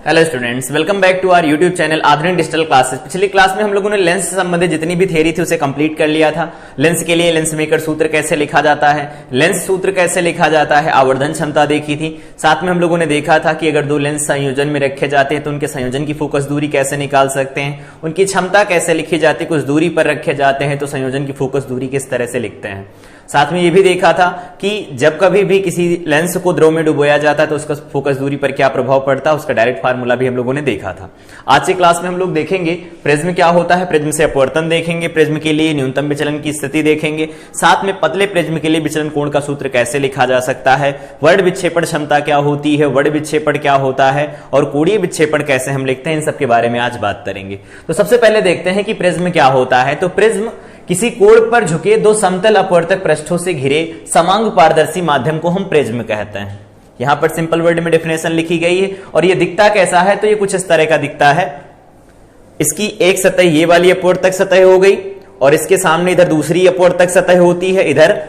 Hello students, welcome back to our YouTube channel Aadhunik digital classes. पिछली class में हम लोगों ने लेंस से संबंधित जितनी भी थ्योरी थी उसे कंप्लीट कर लिया था। लेंस के लिए लेंस मेकर सूत्र कैसे लिखा जाता है, लेंस सूत्र कैसे लिखा जाता है, आवर्धन क्षमता देखी थी। साथ में हम लोगों ने देखा था कि अगर दो लेंस संयोजन में रखे जाते हैं तो उनके संयोजन की फोकस दूरी कैसे निकाल सकते हैं, उनकी क्षमता कैसे लिखी जाती है, कुछ दूरी पर रखे जाते हैं तो संयोजन की फोकस दूरी किस तरह से लिखते हैं। साथ में ये भी देखा था कि जब कभी भी किसी लेंस को द्रव में डुबोया जाता है तो उसका फोकस दूरी पर क्या प्रभाव पड़ता है, उसका डायरेक्ट फार्मूला भी हम लोगों ने देखा था। आज की क्लास में हम लोग देखेंगे प्रिज्म क्या होता है, प्रिज्म से अपवर्तन देखेंगे, प्रिज्म के लिए न्यूनतम विचलन की स्थिति देखेंगे, साथ में पतले प्रिज्म के लिए विचलन कोण का सूत्र कैसे लिखा जा सकता है, वर्ण विक्षेपण क्षमता क्या होती है, वर्ण विक्षेपण क्या होता है और कोणीय विक्षेपण कैसे हम लिखते हैं, इन सब के बारे में आज बात करेंगे। तो सबसे पहले देखते हैं कि प्रिज्म क्या होता है। तो प्रिज्म किसी कोण पर झुके दो समतल अपवर्तक पृष्ठों से घिरे समांग पारदर्शी माध्यम को हम प्रिज्म कहते हैं। यहां पर सिंपल वर्ड में डेफिनेशन लिखी गई है। और ये दिखता कैसा है, तो ये कुछ इस तरह का दिखता है। इसकी एक सतह ये वाली अपवर्तक सतह हो गई और इसके सामने इधर दूसरी अपवर्तक सतह होती है इधर,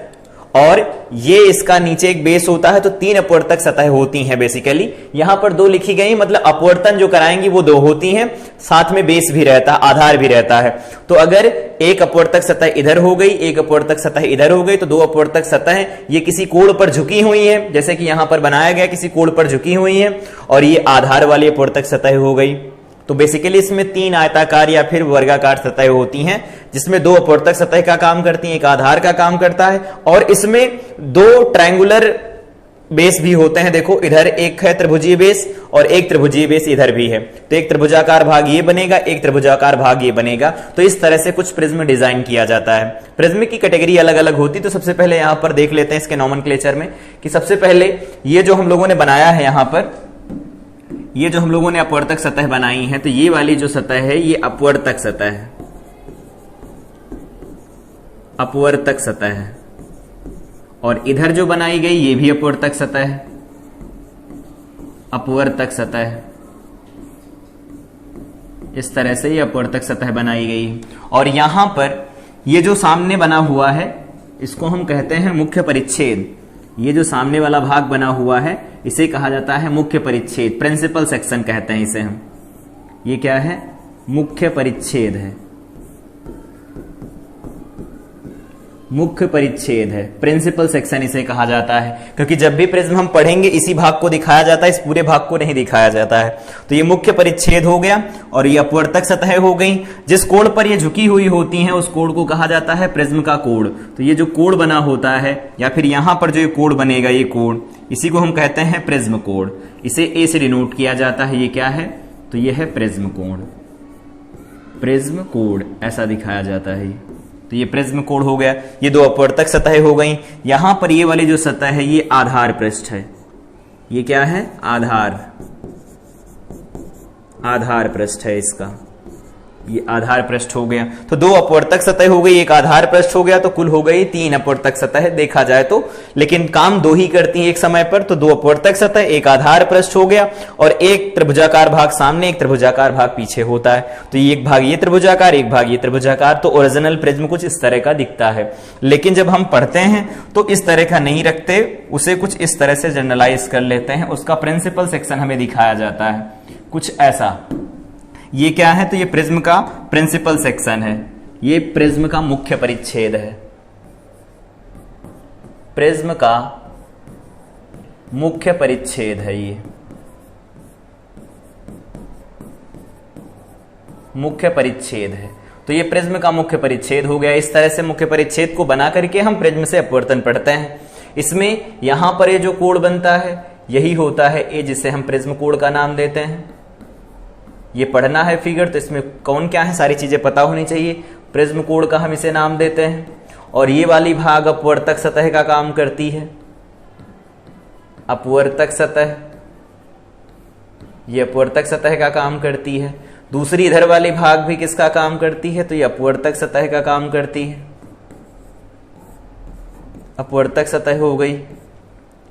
और ये इसका नीचे एक बेस होता है। तो तीन अपवर्तक सतह होती हैं बेसिकली। यहां पर दो लिखी गई, मतलब अपवर्तन जो कराएंगी वो दो होती हैं, साथ में बेस भी रहता है, आधार भी रहता है। तो अगर एक अपवर्तक सतह इधर हो गई, एक अपवर्तक सतह इधर हो गई, तो दो अपवर्तक सतह ये किसी कोण पर झुकी हुई है, जैसे कि यहां पर बनाया गया किसी कोण पर झुकी हुई है, और ये आधार वाली अपवर्तक सतह हो गई। तो बेसिकली इसमें तीन आयताकार या फिर वर्गाकार सतह होती हैं, जिसमें दो अपवर्तक सतह का काम करती हैं, एक आधार का काम करता है, और इसमें दो ट्रायंगुलर बेस भी होते हैं। देखो इधर एक है त्रिभुजीय बेस और एक त्रिभुजीय बेस इधर भी है। तो एक त्रिभुजाकार भाग ये बनेगा, एक त्रिभुजाकार भाग ये बनेगा। तो इस तरह से कुछ प्रिज्म डिजाइन किया जाता है। प्रिज्म की कैटेगरी अलग अलग होती। तो सबसे पहले यहां पर देख लेते हैं इसके नोमेनक्लेचर में कि सबसे पहले ये जो हम लोगों ने बनाया है, यहां पर ये जो हम लोगों ने अपवर्तक सतह बनाई है, तो ये वाली जो सतह है ये अपवर्तक सतह है, अपवर्तक सतह है। और इधर जो बनाई गई ये भी अपवर्तक सतह है, अपवर्तक सतह है। इस तरह से ये अपवर्तक सतह बनाई गई। और यहां पर ये जो सामने बना हुआ है इसको हम कहते हैं मुख्य परिच्छेद। ये जो सामने वाला भाग बना हुआ है इसे कहा जाता है मुख्य परिच्छेद, प्रिंसिपल सेक्शन कहते हैं इसे हम। ये क्या है? मुख्य परिच्छेद है, मुख्य परिच्छेद है, प्रिंसिपल सेक्शन इसे कहा जाता है। क्योंकि जब भी प्रिज्म हम पढ़ेंगे इसी भाग को दिखाया जाता है, इस पूरे भाग को नहीं दिखाया जाता है। तो ये मुख्य परिच्छेद हो गया और ये अपवर्तक सतह हो गई। जिस कोण पर ये झुकी हुई होती हैं उस कोण को कहा जाता है प्रिज्म का कोण। तो ये जो कोण बना होता है या फिर यहां पर जो ये कोण बनेगा, ये कोण, इसी को हम कहते हैं प्रिज्म कोण। इसे ए से डिनोट किया जाता है। ये क्या है? तो ये है प्रिज्म कोण, प्रिज्म कोण ऐसा दिखाया जाता है। तो ये प्रिज्म कोण हो गया। ये दो अपवर्तक सतह हो गई। यहां पर ये वाली जो सतह है ये आधार पृष्ठ है। ये क्या है? आधार, आधार पृष्ठ है इसका। ये आधार पृष्ठ हो गया। तो दो अपवर्तक सतह हो गई, एक आधार पृष्ठ हो गया, तो कुल हो गई तीन अपवर्तक सतह देखा जाए तो। लेकिन काम दो ही करती है एक समय पर। तो दो अपवर्तक सतह, एक आधार पृष्ठ हो गया और एक त्रिभुजाकार भाग सामने, एक त्रिभुजाकार भाग पीछे होता है। तो ये एक भाग ये त्रिभुजाकार, एक भाग ये त्रिभुजाकार। तो ओरिजिनल प्रिज्म कुछ इस तरह का दिखता है। लेकिन जब हम पढ़ते हैं तो इस तरह का नहीं रखते, उसे कुछ इस तरह से जनरलाइज कर लेते हैं। उसका प्रिंसिपल सेक्शन हमें दिखाया जाता है कुछ ऐसा। ये क्या है? तो ये प्रिज्म का प्रिंसिपल सेक्शन है, ये प्रिज्म का मुख्य परिच्छेद है, प्रिज्म का मुख्य परिच्छेद है। ये मुख्य परिच्छेद है। तो ये प्रिज्म का मुख्य परिच्छेद हो गया। इस तरह से मुख्य परिच्छेद को बना करके हम प्रिज्म से अपवर्तन पढ़ते हैं। इसमें यहां पर ये जो कोण बनता है यही होता है ए, जिसे हम प्रिज्म कोण का नाम देते हैं। ये पढ़ना है फिगर, तो इसमें कौन क्या है सारी चीजें पता होनी चाहिए। प्रिज्म कोण का हम इसे नाम देते हैं। और ये वाली भाग अपवर्तक सतह का काम करती है, अपवर्तक सतह, ये अपवर्तक सतह का काम करती है। दूसरी इधर वाली भाग भी किसका काम करती है? तो ये अपवर्तक सतह का काम करती है, अपवर्तक सतह हो गई।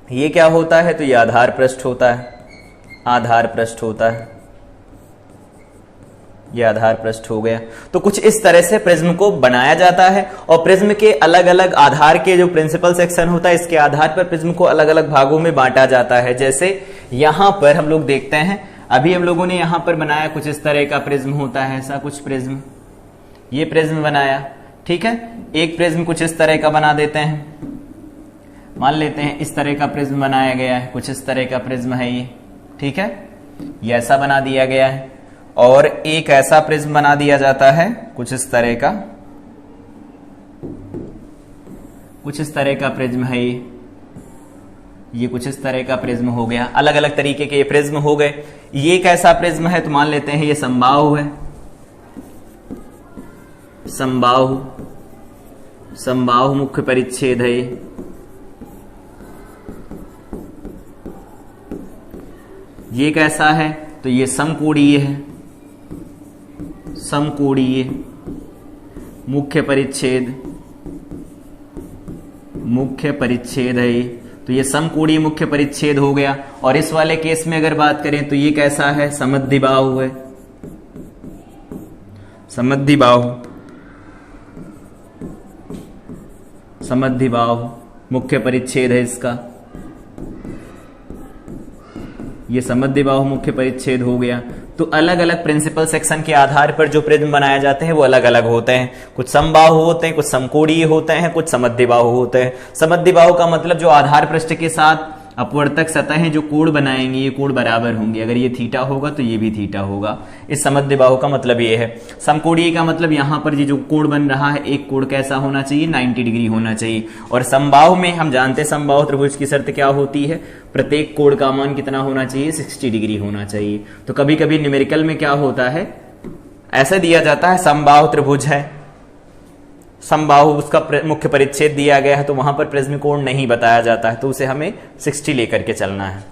ये क्या होता है? तो ये आधार पृष्ठ होता है, आधार पृष्ठ होता है, ये आधार पृष्ठ हो गया। तो कुछ इस तरह से प्रिज्म को बनाया जाता है। और प्रिज्म के अलग अलग आधार के जो प्रिंसिपल सेक्शन होता है, इसके आधार पर प्रिज्म को अलग अलग भागों में बांटा जाता है। जैसे यहां पर हम लोग देखते हैं अभी हम लोगों ने यहां पर बनाया कुछ इस तरह का प्रिज्म होता है, ऐसा कुछ प्रिज्म, ये प्रिज्म बनाया, ठीक है। एक प्रिज्म कुछ इस तरह का बना देते हैं, मान लेते हैं इस तरह का प्रिज्म बनाया गया है, कुछ इस तरह का प्रिज्म है ये, ठीक है, ये ऐसा बना दिया गया है। और एक ऐसा प्रिज्म बना दिया जाता है कुछ इस तरह का, कुछ इस तरह का प्रिज्म है ये कुछ इस तरह का प्रिज्म हो गया। अलग अलग तरीके के ये प्रिज्म हो गए। ये एक ऐसा प्रिज्म है तो मान लेते हैं ये समबाहु है, समबाहु, समबाहु मुख्य परिच्छेद है ये कैसा है तो ये समकोणीय है, समकोणीय मुख्य परिच्छेद, मुख्य परिच्छेद है तो ये समकोणीय मुख्य परिच्छेद हो गया। और इस वाले केस में अगर बात करें तो ये कैसा है, समद्विबाहु है, समद्विबाहु, समद्विबाहु मुख्य परिच्छेद है इसका, ये समद्विबाहु मुख्य परिच्छेद हो गया। तो अलग अलग प्रिंसिपल सेक्शन के आधार पर जो प्रिज्म बनाए जाते हैं वो अलग अलग होते हैं। कुछ समबाहु होते हैं, कुछ समकोणीय होते हैं, कुछ समद्विबाहु होते हैं। समद्विबाहु का मतलब जो आधार पृष्ठ के साथ अपवर्तक सतहें जो कोण बनाएंगे ये कोण बराबर होंगे। अगर ये थीटा होगा तो ये भी थीटा होगा। इस समद्विबाहु का मतलब ये है। समकोणीय का मतलब यहां पर ये जो कोण बन रहा है एक कोण कैसा होना चाहिए, 90 डिग्री होना चाहिए। और समबाहु में हम जानते हैं समबाहु त्रिभुज की शर्त क्या होती है, प्रत्येक कोण का मान कितना होना चाहिए, 60 डिग्री होना चाहिए। तो कभी कभी न्यूमेरिकल में क्या होता है, ऐसा दिया जाता है समबाहु त्रिभुज है, समबाहु उसका मुख्य परिच्छेद दिया गया है तो वहां पर प्रिज्म कोण नहीं बताया जाता है, तो उसे हमें 60 लेकर के चलना है।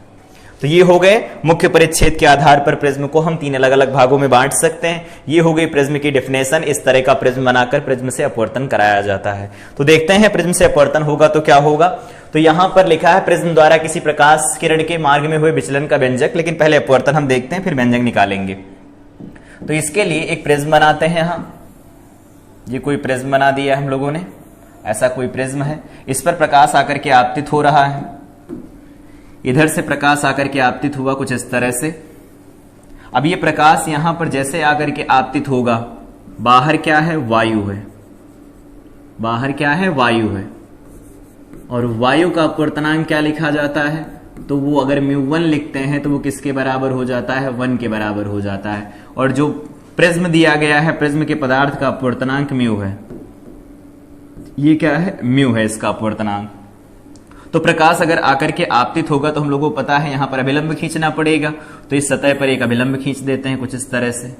तो ये हो गए मुख्य परिच्छेद के आधार पर प्रिज्म को हम 3 अलग अलग भागों में बांट सकते हैं। ये हो गई प्रिज्म की डेफिनेशन। इस तरह का प्रिज्म बनाकर प्रिज्म से अपवर्तन कराया जाता है। तो देखते हैं प्रिज्म से अपवर्तन होगा तो क्या होगा। तो यहां पर लिखा है प्रिज्म द्वारा किसी प्रकाश किरण के मार्ग में हुए विचलन का व्यंजक, लेकिन पहले अपवर्तन हम देखते हैं फिर व्यंजक निकालेंगे। तो इसके लिए एक प्रिज्म बनाते हैं। यहां ये कोई प्रिज्म बना दिया हम लोगों ने, ऐसा कोई प्रिज्म है, इस पर प्रकाश आकर के आपतित हो रहा है, इधर से प्रकाश आकर के आपतित हुआ कुछ इस तरह से। अब ये प्रकाश यहां पर जैसे आकर के आपतित होगा, बाहर क्या है, वायु है, बाहर क्या है, वायु है। और वायु का अपवर्तनांक क्या लिखा जाता है, तो वो अगर μ1 लिखते हैं तो वो किसके बराबर हो जाता है, 1 के बराबर हो जाता है। और जो प्रिज्म दिया गया है, प्रिज्म के पदार्थ का अपवर्तनांक म्यू है, ये क्या है, म्यू है इसका अपवर्तनांक। तो प्रकाश अगर आकर के आपतित होगा तो हम लोगों को पता है यहां पर अभिलंब खींचना पड़ेगा। तो इस सतह पर एक अभिलंब खींच देते हैं कुछ इस तरह से,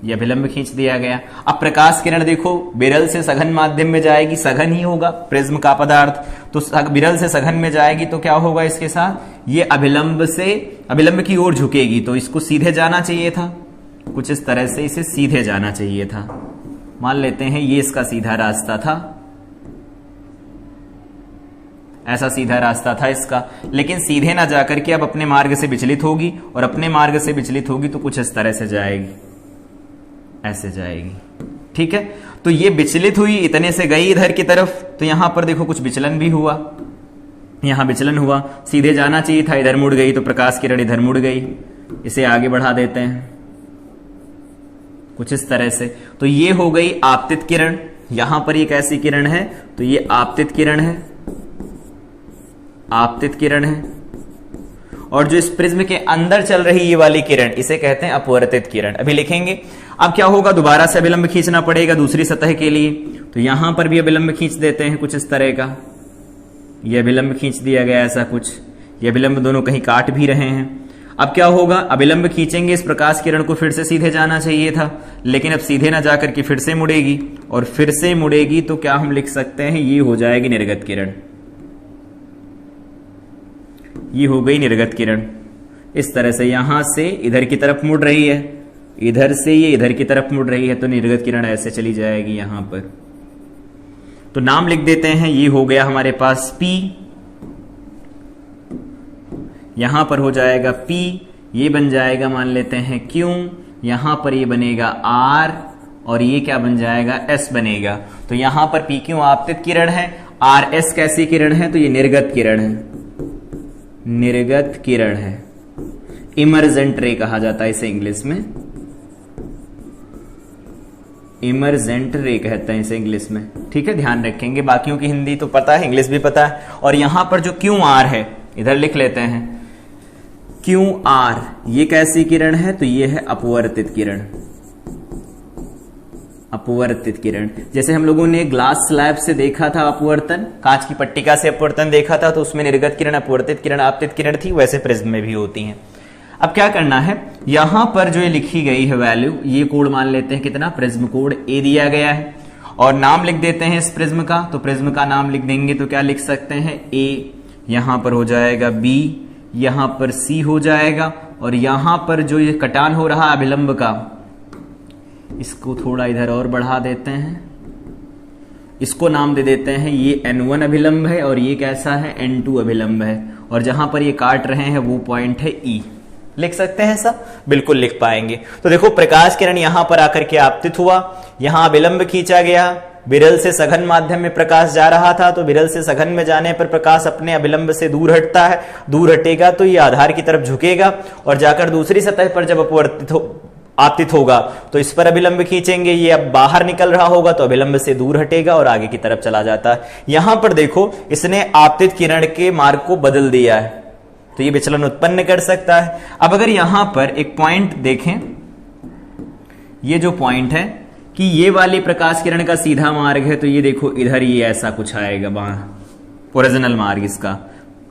ये अभिलंब खींच दिया गया। अब प्रकाश किरण देखो विरल से सघन माध्यम में जाएगी, सघन ही होगा प्रिज्म का पदार्थ, तो विरल से सघन में जाएगी तो क्या होगा इसके साथ, ये अभिलंब से अभिलंब की ओर झुकेगी। तो इसको सीधे जाना चाहिए था, कुछ इस तरह से इसे सीधे जाना चाहिए था। मान लेते हैं ये इसका सीधा रास्ता था, ऐसा सीधा रास्ता था इसका, लेकिन सीधे ना जाकर के अब अपने मार्ग से विचलित होगी, और अपने मार्ग से विचलित होगी तो कुछ इस तरह से जाएगी, ऐसे जाएगी, ठीक है। तो ये विचलित हुई, इतने से गई इधर की तरफ, तो यहां पर देखो कुछ विचलन भी हुआ, यहां विचलन हुआ, सीधे जाना चाहिए था, इधर मुड़ गई, तो प्रकाश किरण इधर मुड़ गई। इसे आगे बढ़ा देते हैं कुछ इस तरह से। तो ये हो गई आपतित किरण। यहां पर एक ऐसी किरण है तो ये आपतित किरण है, आपतित किरण है। और जो इस प्रिज्म के अंदर चल रही ये वाली किरण, इसे कहते हैं अपवर्तित किरण। अभी लिखेंगे। अब क्या होगा, दोबारा से अभिलंब खींचना पड़ेगा दूसरी सतह के लिए। तो यहां पर भी अभिलंब खींच देते हैं कुछ इस तरह का, ये अभिलंब खींच दिया गया ऐसा कुछ, ये अभिलंब दोनों कहीं काट भी रहे हैं। अब क्या होगा, अभिलंब खींचेंगे, इस प्रकाश किरण को फिर से सीधे जाना चाहिए था, लेकिन अब सीधे ना जाकर के फिर से मुड़ेगी, और फिर से मुड़ेगी तो क्या हम लिख सकते हैं, ये हो जाएगी निर्गत किरण, ये हो गई निर्गत किरण। इस तरह से यहां से इधर की तरफ मुड़ रही है, इधर से ये इधर की तरफ मुड़ रही है, तो निर्गत किरण ऐसे चली जाएगी यहां पर। तो नाम लिख देते हैं, ये हो गया हमारे पास P, यहां पर हो जाएगा P, ये बन जाएगा मान लेते हैं Q, यहां पर ये बनेगा R, और ये क्या बन जाएगा, S बनेगा। तो यहां पर PQ आपतित किरण है, RS कैसी किरण है, तो ये निर्गत किरण है, निर्गत किरण है। इमर्जेंट रे कहा जाता है इसे इंग्लिश में, इमर्जेंट रे कहते हैं इसे इंग्लिश में। ठीक है, ध्यान रखेंगे, बाकियों की हिंदी तो पता है, इंग्लिश भी पता है। और यहां पर जो क्यू आर है इधर लिख लेते हैं, क्यू आर ये कैसी किरण है, तो ये है अपवर्तित किरण। अपवर्तित किरण, जैसे हम लोगों ने ग्लास स्लैब से देखा था अपवर्तन, कांच की पट्टिका से अपवर्तन देखा था, तो उसमें निर्गत किरण, अपवर्तित किरण, आपतित किरण थी, वैसे प्रिज्म में भी होती हैं। अब क्या करना है, यहां पर जो ये लिखी गई है वैल्यू, ये कोड मान लेते हैं कितना, प्रिज्म कोड ए दिया गया है, और नाम लिख देते हैं इस प्रिज्म का। तो प्रिज्म का नाम लिख देंगे तो क्या लिख सकते हैं, ए, यहां पर हो जाएगा बी, यहां पर सी हो जाएगा, और यहां पर जो ये कटान हो रहा अभिलंब का, इसको थोड़ा इधर और बढ़ा देते हैं, इसको नाम दे देते हैं, ये N1 अभिलंब है और ये कैसा है, N2 अभिलंब है, और जहां पर ये काट रहे हैं वो पॉइंट है E। लिख सकते हैं ऐसा, बिल्कुल लिख पाएंगे। तो देखो प्रकाश किरण यहां पर आकर के आपतित हुआ, यहां अभिलंब खींचा गया, विरल से सघन माध्यम में प्रकाश जा रहा था, तो विरल से सघन में जाने पर प्रकाश अपने अभिलंब से दूर हटता है, दूर हटेगा तो ये आधार की तरफ झुकेगा, और जाकर दूसरी सतह पर जब आपतित होगा तो इस पर अभिलंब खींचेंगे, ये अब बाहर निकल रहा होगा तो अभिलंब से दूर हटेगा और आगे की तरफ चला जाता है। यहां पर देखो इसने आपतित किरण के मार्ग को बदल दिया है, तो ये विचलन उत्पन्न कर सकता है। अब अगर यहां पर एक पॉइंट देखें, ये जो पॉइंट है कि ये वाली प्रकाश किरण का सीधा मार्ग है, तो ये देखो इधर ये ऐसा कुछ आएगा, वहां ओरिजिनल मार्ग इसका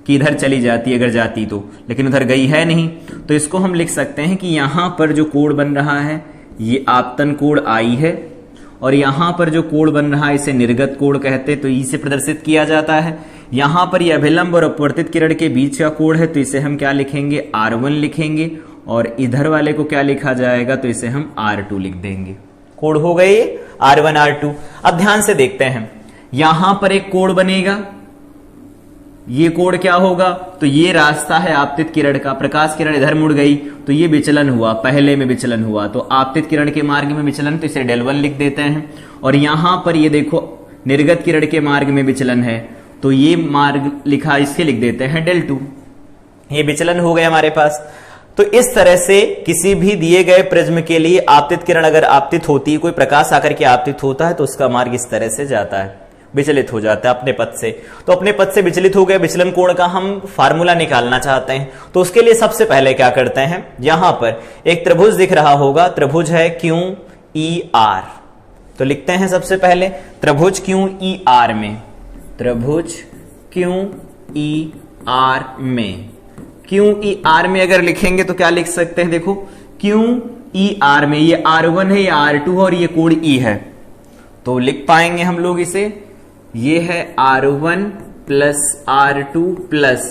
कि इधर चली जाती अगर जाती तो, लेकिन उधर गई है नहीं, तो इसको हम लिख सकते हैं कि यहां पर जो कोण बन रहा है ये आपतन कोण आई है, और यहां पर जो कोण बन रहा है इसे निर्गत कोण कहते हैं, तो ई से प्रदर्शित किया जाता है। यहां पर ये अभिलंब और अपवर्तित किरण के बीच का कोण है, तो इसे हम क्या लिखेंगे, R1 लिखेंगे, और इधर वाले को क्या लिखा जाएगा, तो इसे हम R2 लिख देंगे। कोण हो गए R1 R2। अब ध्यान से देखते हैं, यहां पर एक कोण बनेगा, ये कोण क्या होगा, तो ये रास्ता है आपतित किरण का, प्रकाश किरण इधर मुड़ गई तो ये विचलन हुआ, पहले में विचलन हुआ, तो आपतित किरण के मार्ग में विचलन, तो इसे del1 लिख देते हैं। और यहां पर ये देखो निर्गत किरण के मार्ग में विचलन है, तो ये मार्ग लिखा, इसके लिख देते हैं del2। ये विचलन हो गए हमारे पास। तो इस तरह से किसी भी दिए गए प्रिज्म के लिए आपतित किरण अगर आपतित होती है, कोई प्रकाश आकर के आपतित होता है, तो उसका मार्ग इस तरह से जाता है, विचलित हो जाता है अपने पथ से। तो अपने पथ से विचलित हो गए, विचलन कोण का हम फार्मूला निकालना चाहते हैं, तो उसके लिए सबसे पहले क्या करते हैं, यहां पर एक त्रिभुज दिख रहा होगा, त्रिभुज है QER, तो लिखते हैं सबसे पहले त्रिभुज QER में, त्रिभुज QER में, QER में अगर लिखेंगे तो क्या लिख सकते हैं, देखो QER में ये R1 है, ये R2 और ये कोण E है, तो लिख पाएंगे हम लोग इसे, ये है R1 प्लस R2 प्लस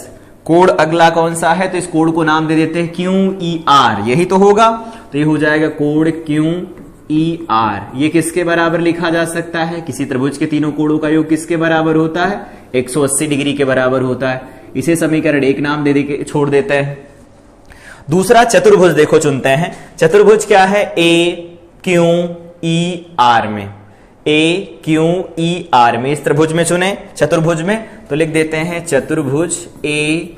कोण अगला कौन सा है, तो इस कोण को नाम दे देते हैं QER, यही तो होगा, तो ये हो जाएगा कोण QER। ये किसके बराबर लिखा जा सकता है, किसी त्रिभुज के तीनों कोणों का योग किसके बराबर होता है, 180 डिग्री के बराबर होता है। इसे समीकरण 1 नाम दे के छोड़ देते हैं। दूसरा चतुर्भुज देखो चुनते हैं, चतुर्भुज क्या है, AQER में, AQER में, इस त्रिभुज में चुने चतुर्भुज में, तो लिख देते हैं चतुर्भुज AQER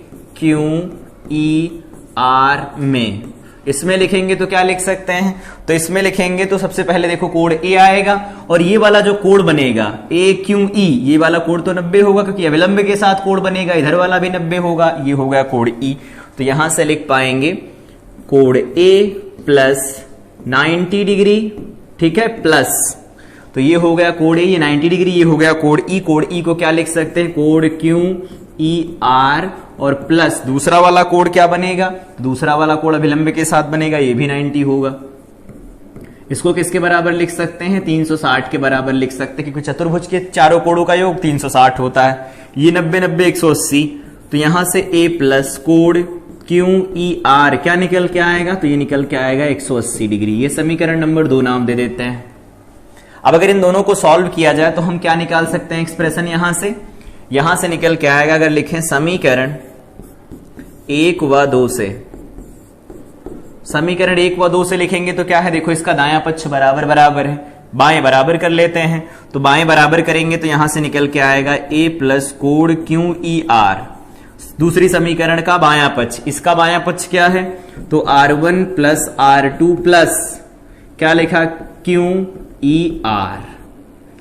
में। इसमें लिखेंगे तो क्या लिख सकते हैं, तो इसमें लिखेंगे तो सबसे पहले देखो कोण A आएगा, और ये वाला जो कोण बनेगा AQE, ये वाला कोण तो 90 होगा क्योंकि अविलंब के साथ कोण बनेगा, इधर वाला भी 90 होगा, ये होगा कोण E। तो यहां से लिख पाएंगे कोण A प्लस 90 डिग्री, ठीक है, प्लस, तो ये हो गया कोण A, ये 90 डिग्री, ये हो गया कोण E। कोण E को क्या लिख सकते हैं, कोण QER, और प्लस दूसरा वाला कोण क्या बनेगा, दूसरा वाला कोण अभिलंब के साथ बनेगा, ये भी 90 होगा। इसको किसके बराबर लिख सकते हैं, 360 के बराबर लिख सकते हैं, क्योंकि चतुर्भुज के चारों कोणों का योग 360 होता है। ये 90 90 180, तो यहां से A प्लस कोण QER क्या निकल के आएगा, तो ये निकल के आएगा 180 डिग्री। ये समीकरण नंबर 2 नाम दे देते हैं। अब अगर इन दोनों को सॉल्व किया जाए तो हम क्या निकाल सकते हैं, एक्सप्रेशन यहां से निकल के आएगा, अगर लिखें समीकरण 1 व 2 से, समीकरण 1 व 2 से लिखेंगे तो क्या है, देखो इसका दायां पक्ष बराबर बराबर है, बाएं बराबर कर लेते हैं, तो बाएं बराबर करेंगे तो यहां से निकल के आएगा A प्लस कोण QER। दूसरी समीकरण का बायां पक्ष, इसका बायां पक्ष क्या है, तो R1 प्लस R2 प्लस क्या लिखा, QER,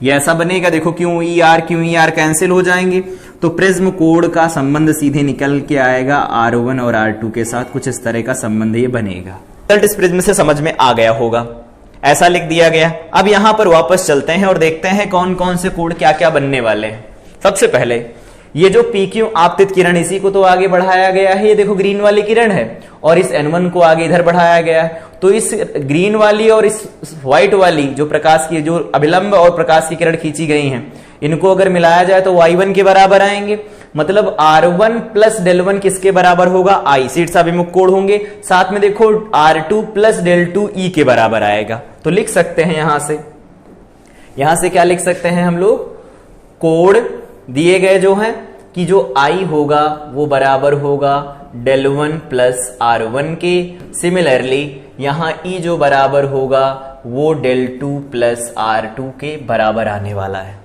ये ऐसा बनेगा। देखो QER कैंसिल हो जाएंगे, तो प्रिज्म कोण का संबंध सीधे निकल के आएगा R1 और R2 के साथ, कुछ इस तरह का संबंध ये बनेगा। रिजल्ट इस प्रिज्म से समझ में आ गया होगा, ऐसा लिख दिया गया। अब यहां पर वापस चलते हैं और देखते हैं कौन कौन से कोण क्या क्या बनने वाले हैं। सबसे पहले ये जो PQ आपतित किरण, इसी को तो आगे बढ़ाया गया है। ये देखो ग्रीन वाली किरण है और इस N1 को आगे इधर बढ़ाया गया है। तो इस ग्रीन वाली और इस व्हाइट वाली जो प्रकाश की, जो अभिलंब और प्रकाश की किरण खींची गई हैं, इनको अगर मिलाया जाए तो Y1 के बराबर आएंगे। मतलब R1 प्लस डेल1 किसके बराबर होगा, I, शीर्ष अभिमुख कोण होंगे। साथ में देखो R2 प्लस डेल2 E के बराबर आएगा। तो लिख सकते हैं यहां से क्या लिख सकते हैं हम लोग, कोण दिए गए जो हैं कि जो I होगा वो बराबर होगा डेल1 प्लस R1 के। सिमिलरली यहां E जो बराबर होगा वो डेल2 प्लस R2 के बराबर आने वाला है।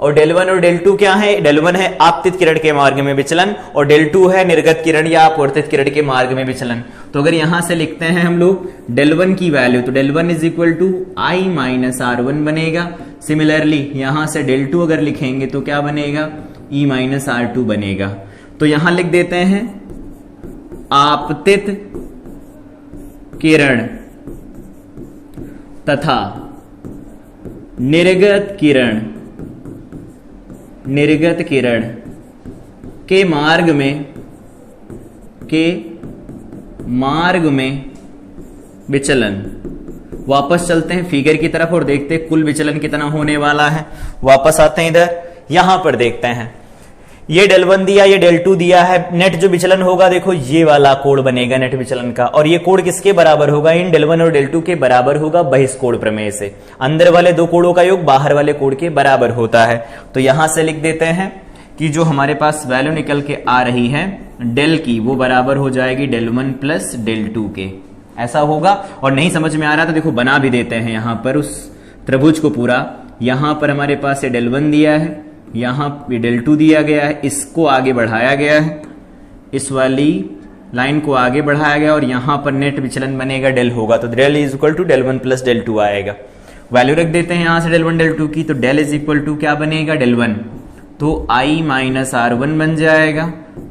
और डेल1 और डेल2 क्या है, डेल1 है आपतित किरण के मार्ग में विचलन और डेल2 है निर्गत किरण या अपवर्तित किरण के मार्ग में विचलन। तो अगर यहां से लिखते हैं हम लोग डेल1 की वैल्यू, तो del one is equal to I minus R1 बनेगा। सिमिलरली यहां से डेल2 अगर लिखेंगे तो क्या बनेगा, E माइनस R2 बनेगा। तो यहां लिख देते हैं आपतित किरण तथा निर्गत किरण के मार्ग में विचलन। वापस चलते हैं फिगर की तरफ और देखते हैं कुल विचलन कितना होने वाला है। वापस आते हैं इधर, यहां पर देखते हैं ये डेल1 दिया, ये डेल2 दिया है। नेट जो विचलन होगा देखो ये वाला कोण बनेगा नेट विचलन का, और ये कोण किसके बराबर होगा, इन डेल1 और डेल2 के बराबर होगा बहिष्कोण प्रमेय से। अंदर वाले दो कोणों का योग बाहर वाले कोण के बराबर होता है। तो यहां से लिख देते हैं कि जो हमारे पास वैल्यू निकल के आ रही है डेल की, वो बराबर हो जाएगी डेल1 प्लस डेल2 के, ऐसा होगा। और नहीं समझ में आ रहा तो देखो बना भी देते हैं यहां पर उस त्रिभुज को पूरा। यहां पर हमारे पास ये डेल1 दिया है, यहां पे डेल2 दिया गया है, इसको आगे बढ़ाया गया है, इस वाली लाइन को आगे बढ़ाया गया और यहां पर नेट विचलन बनेगा डेल होगा। तो del is equal to del one plus del two आएगा। वैल्यू रख देते हैं यहां से डेल1 डेल2 की, तो डेल इज इक्वल टू क्या बनेगा, डेल1, तो I माइनस R1 बन जाएगा,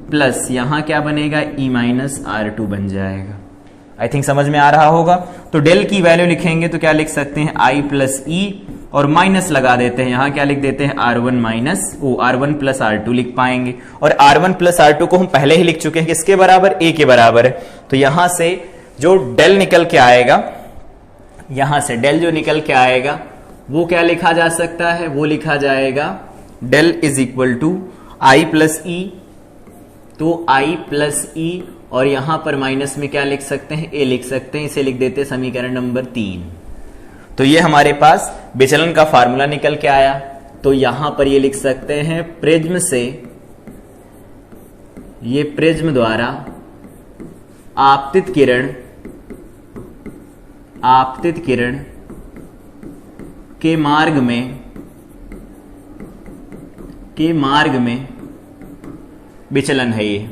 प्लस यहां क्या बनेगा, E माइनस R2 बन जाएगा। आई थिंक समझ में आ रहा होगा। तो डेल की वैल्यू लिखेंगे तो क्या लिख सकते हैं, I प्लस E, और माइनस लगा देते हैं, यहां क्या लिख देते हैं, R1 प्लस R2 लिख पाएंगे। और R1 प्लस R2 को हम पहले ही लिख चुके हैं, किसके बराबर, A के बराबर है। तो यहां से जो डेल निकल के आएगा, यहां से डेल जो निकल के आएगा वो क्या लिखा जा सकता है, वो लिखा जाएगा del is equal to I plus E, तो I प्लस E, और यहां पर माइनस में क्या लिख सकते हैं, A लिख सकते हैं। इसे लिख देते हैं समीकरण नंबर 3। तो ये हमारे पास विचलन का फार्मूला निकल के आया। तो यहां पर ये लिख सकते हैं प्रिज्म से, ये प्रिज्म द्वारा आपतित किरण के मार्ग में विचलन है, ये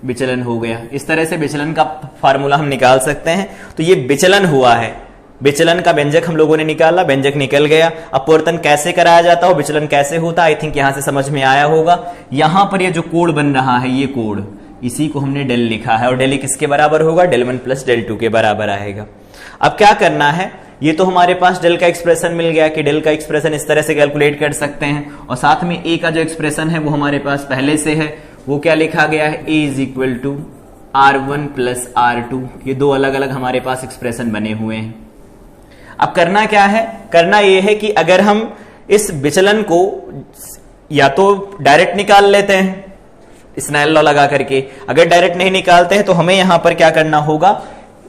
विचलन हो गया। इस तरह से विचलन का फार्मूला हम निकाल सकते हैं। तो ये विचलन हुआ है, विचलन का व्यंजक हम लोगों ने निकाला, व्यंजक निकल गया। अपवर्तन कैसे कराया जाता है, विचलन कैसे होता है, आई थिंक यहां से समझ में आया होगा। यहां पर ये जो कोण बन रहा है, ये कोण, इसी को हमने डेल लिखा है, और डेल किसके बराबर होगा, डेल1 प्लस डेल2 के बराबर आएगा। अब क्या करना है, ये तो हमारे पास डेल का एक्सप्रेशन मिल गया कि डेल का एक्सप्रेशन इस तरह से कैलकुलेट कर सकते हैं, और साथ में ए का जो एक्सप्रेशन है वो हमारे पास पहले से है। वो क्या लिखा गया है, A is equal to R1 plus R2। ये दो अलग अलग हमारे पास एक्सप्रेशन बने हुए हैं। अब करना क्या है, करना यह है कि अगर हम इस विचलन को या तो डायरेक्ट निकाल लेते हैं स्नेल लॉ लगा करके, अगर डायरेक्ट नहीं निकालते हैं तो हमें यहां पर क्या करना होगा,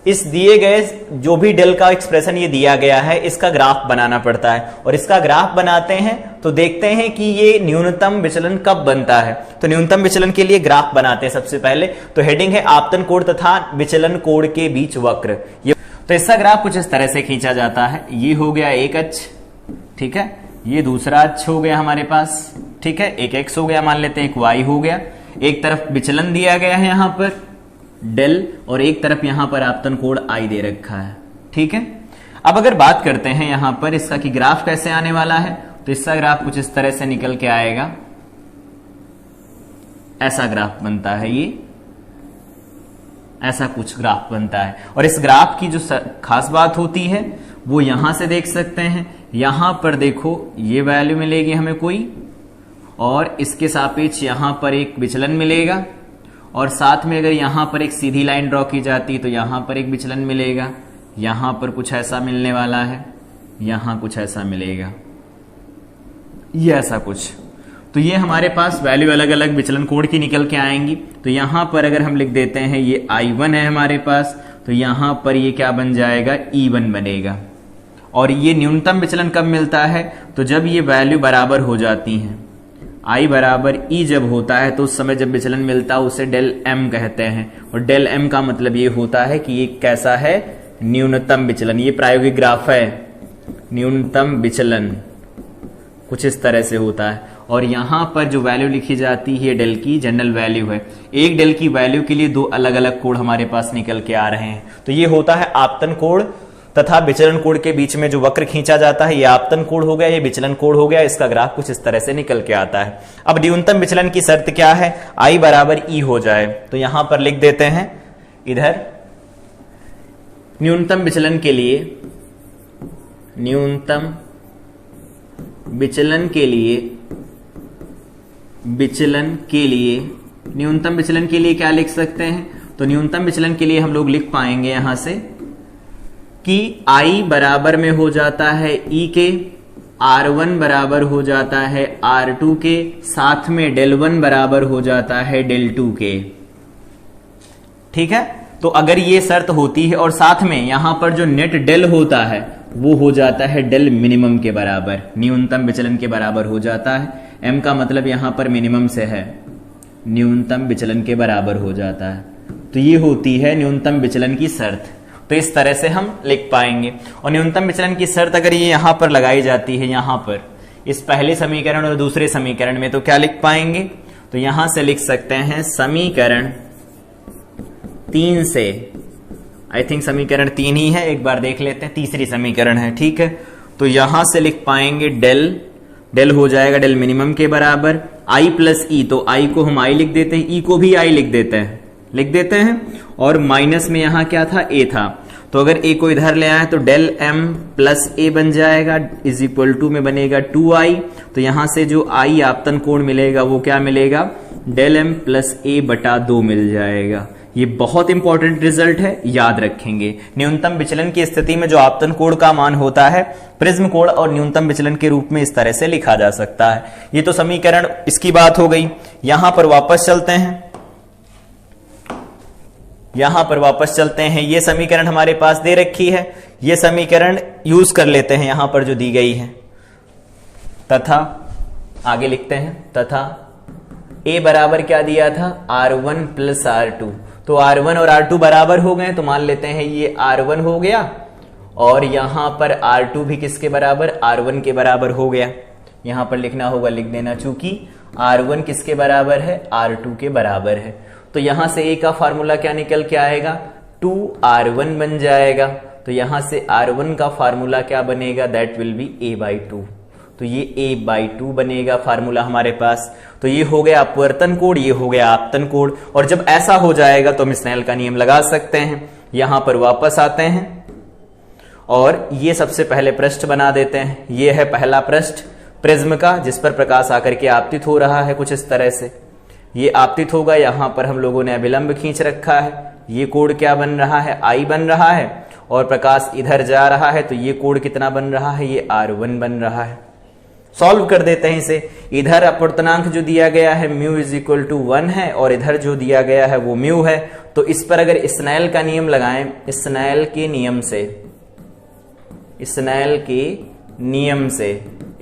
इस दिए गए जो भी डेल का एक्सप्रेशन ये दिया गया है, इसका ग्राफ बनाना पड़ता है। और इसका ग्राफ बनाते हैं तो देखते हैं कि ये न्यूनतम विचलन कब बनता है। तो न्यूनतम विचलन के लिए ग्राफ बनाते हैं सबसे पहले। तो हेडिंग है आपतन कोण तथा विचलन कोण के बीच वक्र। ये तो इसका ग्राफ कुछ इस तरह से खींचा जाता है। ये हो गया एक अक्ष, ठीक है, ये दूसरा अक्ष हो गया हमारे पास, ठीक है, एक एक्स हो गया, मान लेते हैं एक वाई हो गया, एक तरफ विचलन दिया गया है यहां पर डेल, और एक तरफ यहां पर आपतन कोण आई दे रखा है। ठीक है, अब अगर बात करते हैं यहां पर इसका कि ग्राफ कैसे आने वाला है, तो इसका ग्राफ कुछ इस तरह से निकल के आएगा, ऐसा ग्राफ बनता है, ये ऐसा कुछ ग्राफ बनता है। और इस ग्राफ की जो खास बात होती है वो यहां से देख सकते हैं, यहां पर देखो ये वैल्यू मिलेगी हमें कोई, और इसके सापेक्ष यहां पर एक विचलन मिलेगा, और साथ में अगर यहां पर एक सीधी लाइन ड्रॉ की जाती तो यहां पर एक विचलन मिलेगा, यहां पर कुछ ऐसा मिलने वाला है, यहां कुछ ऐसा मिलेगा, ये ऐसा कुछ। तो ये हमारे पास वैल्यू अलग अलग विचलन कोण की निकल के आएंगी। तो यहां पर अगर हम लिख देते हैं ये I1 है हमारे पास, तो यहां पर ये क्या बन जाएगा, E1 बनेगा। और ये न्यूनतम विचलन कब मिलता है, तो जब ये वैल्यू बराबर हो जाती हैं, I बराबर E जब होता है तो उस समय जब विचलन मिलता है उसे डेल M कहते हैं। और डेल M का मतलब ये होता है कि ये कैसा है, न्यूनतम विचलन। ये प्रायोगिक ग्राफ है, न्यूनतम विचलन कुछ इस तरह से होता है। और यहां पर जो वैल्यू लिखी जाती है डेल की जनरल वैल्यू है, एक डेल की वैल्यू के लिए दो अलग अलग कोण हमारे पास निकल के आ रहे हैं। तो ये होता है आपतन कोण तथा विचलन कोण के बीच में जो वक्र खींचा जाता है, ये आपतन कोण हो गया, ये विचलन कोण हो गया। इसका ग्राफ कुछ इस तरह से निकल के आता है। अब न्यूनतम विचलन की शर्त क्या है, I बराबर E हो जाए। तो यहां पर लिख देते हैं, इधर न्यूनतम विचलन के लिए, न्यूनतम विचलन के लिए, न्यूनतम विचलन के लिए क्या लिख सकते हैं, तो न्यूनतम विचलन के लिए हम लोग लिख पाएंगे यहां से कि I बराबर में हो जाता है E के, R1 बराबर हो जाता है R2 के, साथ में डेल 1 बराबर हो जाता है डेल 2 के। ठीक है, तो अगर ये शर्त होती है और साथ में यहां पर जो नेट डेल होता है वो हो जाता है डेल मिनिमम के बराबर, न्यूनतम विचलन के बराबर हो जाता है। M का मतलब यहां पर मिनिमम से है, न्यूनतम विचलन के बराबर हो जाता है। तो ये होती है न्यूनतम विचलन की शर्त। तो इस तरह से हम लिख पाएंगे। और न्यूनतम विचलन की शर्त अगर ये यहां पर लगाई जाती है, यहां पर इस पहले समीकरण और दूसरे समीकरण में, तो क्या लिख पाएंगे, तो यहां से लिख सकते हैं समीकरण 3 से, आई थिंक समीकरण 3 ही है, एक बार देख लेते हैं, तीसरी समीकरण है। ठीक है, तो यहां से लिख पाएंगे डेल हो जाएगा डेल मिनिमम के बराबर I प्लस E, तो I को हम I लिख देते हैं, E को भी I लिख देते हैं, और माइनस में यहां क्या था, A था। तो अगर A को इधर ले आए तो डेल M प्लस A बन जाएगा, इज इक्वल टू में बनेगा 2I। तो यहां से जो I आपतन कोण मिलेगा वो क्या मिलेगा, डेल M प्लस A बटा 2 मिल जाएगा। ये बहुत इंपॉर्टेंट रिजल्ट है, याद रखेंगे। न्यूनतम विचलन की स्थिति में जो आपतन कोण का मान होता है, प्रिज्म कोण और न्यूनतम विचलन के रूप में इस तरह से लिखा जा सकता है। ये तो समीकरण इसकी बात हो गई। यहां पर वापस चलते हैं, ये समीकरण हमारे पास दे रखी है, ये समीकरण यूज कर लेते हैं यहां पर जो दी गई है। तथा आगे लिखते हैं, तथा A बराबर क्या दिया था, R1 प्लस R2। तो R1 और R2 बराबर हो गए, तो मान लेते हैं ये R1 हो गया, और यहां पर R2 भी किसके बराबर, R1 के बराबर हो गया। यहां पर लिखना होगा, लिख देना, चूंकि R1 किसके बराबर है, R2 के बराबर है। तो यहां से A का फार्मूला क्या निकल के आएगा, 2R1 बन जाएगा। तो यहां से R1 का फार्मूला क्या बनेगा, दैट विल बी A/2। तो ये A/2 बनेगा फार्मूला हमारे पास। तो ये हो गया अपवर्तन कोण, ये हो गया आपतन कोण। और जब ऐसा हो जाएगा तो हम स्नेल का नियम लगा सकते हैं। यहां पर वापस आते हैं और ये सबसे पहले पृष्ठ बना देते हैं। ये है पहला पृष्ठ प्रिज्म का, जिस पर प्रकाश आकर के आपतित हो रहा है कुछ इस तरह से। ये आपतित होगा, यहां पर हम लोगों ने अभिलंब खींच रखा है। ये कोण क्या बन रहा है, I बन रहा है, और प्रकाश इधर जा रहा है, तो ये कोण कितना बन रहा है, ये R1 बन रहा है। सॉल्व कर देते हैं इसे। इधर अपवर्तनांक जो दिया गया है म्यू इज इक्वल टू 1 है, और इधर जो दिया गया है वो म्यू है। तो इस पर अगर स्नेल का नियम लगाएं, स्नेल के नियम से,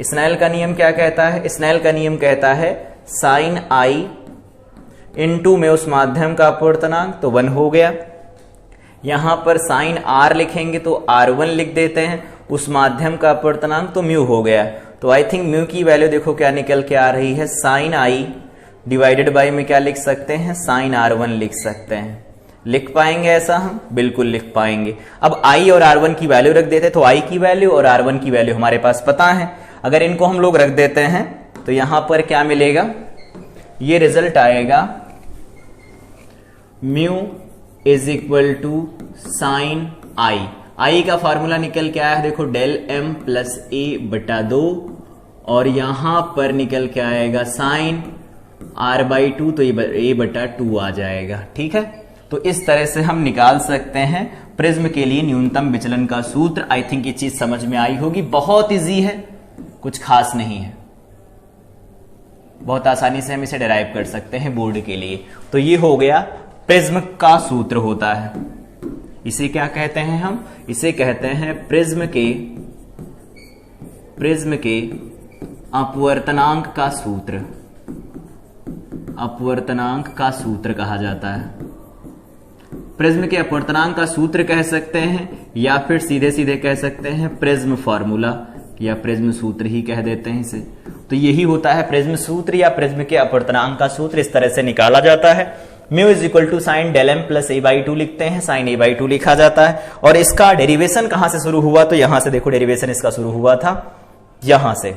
स्नेल का नियम क्या कहता है, स्नेल का नियम कहता है साइन I इंटू में उस माध्यम का अपवर्तनांक, तो 1 हो गया। यहां पर साइन R लिखेंगे तो R1 लिख देते हैं, उस माध्यम का अपवर्तनांक तो म्यू हो गया। तो आई थिंक म्यू की वैल्यू देखो क्या निकल के आ रही है, साइन I डिवाइडेड बाई में क्या लिख सकते हैं, साइन R1 लिख सकते हैं। लिख पाएंगे ऐसा हम? बिल्कुल लिख पाएंगे। अब I और R1 की वैल्यू रख देते, तो I की वैल्यू और R1 की वैल्यू हमारे पास पता है। अगर इनको हम लोग रख देते हैं तो यहां पर क्या मिलेगा, ये रिजल्ट आएगा mu is equal to sine I। I का फॉर्मूला निकल के आया है, देखो डेल m प्लस a बटा 2, और यहां पर निकल के आएगा साइन R/2, तो ये a बटा 2 आ जाएगा। ठीक है, तो इस तरह से हम निकाल सकते हैं प्रिज्म के लिए न्यूनतम विचलन का सूत्र। आई थिंक ये चीज समझ में आई होगी। बहुत इजी है, कुछ खास नहीं है, बहुत आसानी से हम इसे डिराइव कर सकते हैं बोर्ड के लिए। तो ये हो गया प्रिज्म का सूत्र होता है। इसे क्या कहते हैं हम? इसे कहते हैं प्रिज्म के अपवर्तनांक का सूत्र। अपवर्तनांक का सूत्र कहा जाता है। प्रिज्म के अपवर्तनांक का सूत्र कह सकते हैं, या फिर सीधे सीधे कह सकते हैं प्रिज्म फॉर्मूला, या प्रिज्म सूत्र ही कह देते हैं इसे। तो यही होता है प्रिज्म सूत्र या प्रिज्म के अपवर्तनांक का सूत्र। इस तरह से निकाला जाता है। Mu is equal to sine del M plus a/2 लिखते हैं, साइन a/2 लिखा जाता है। और इसका डेरिवेशन कहां से शुरू हुआ, तो यहां से देखो डेरिवेशन इसका शुरू हुआ था यहां से।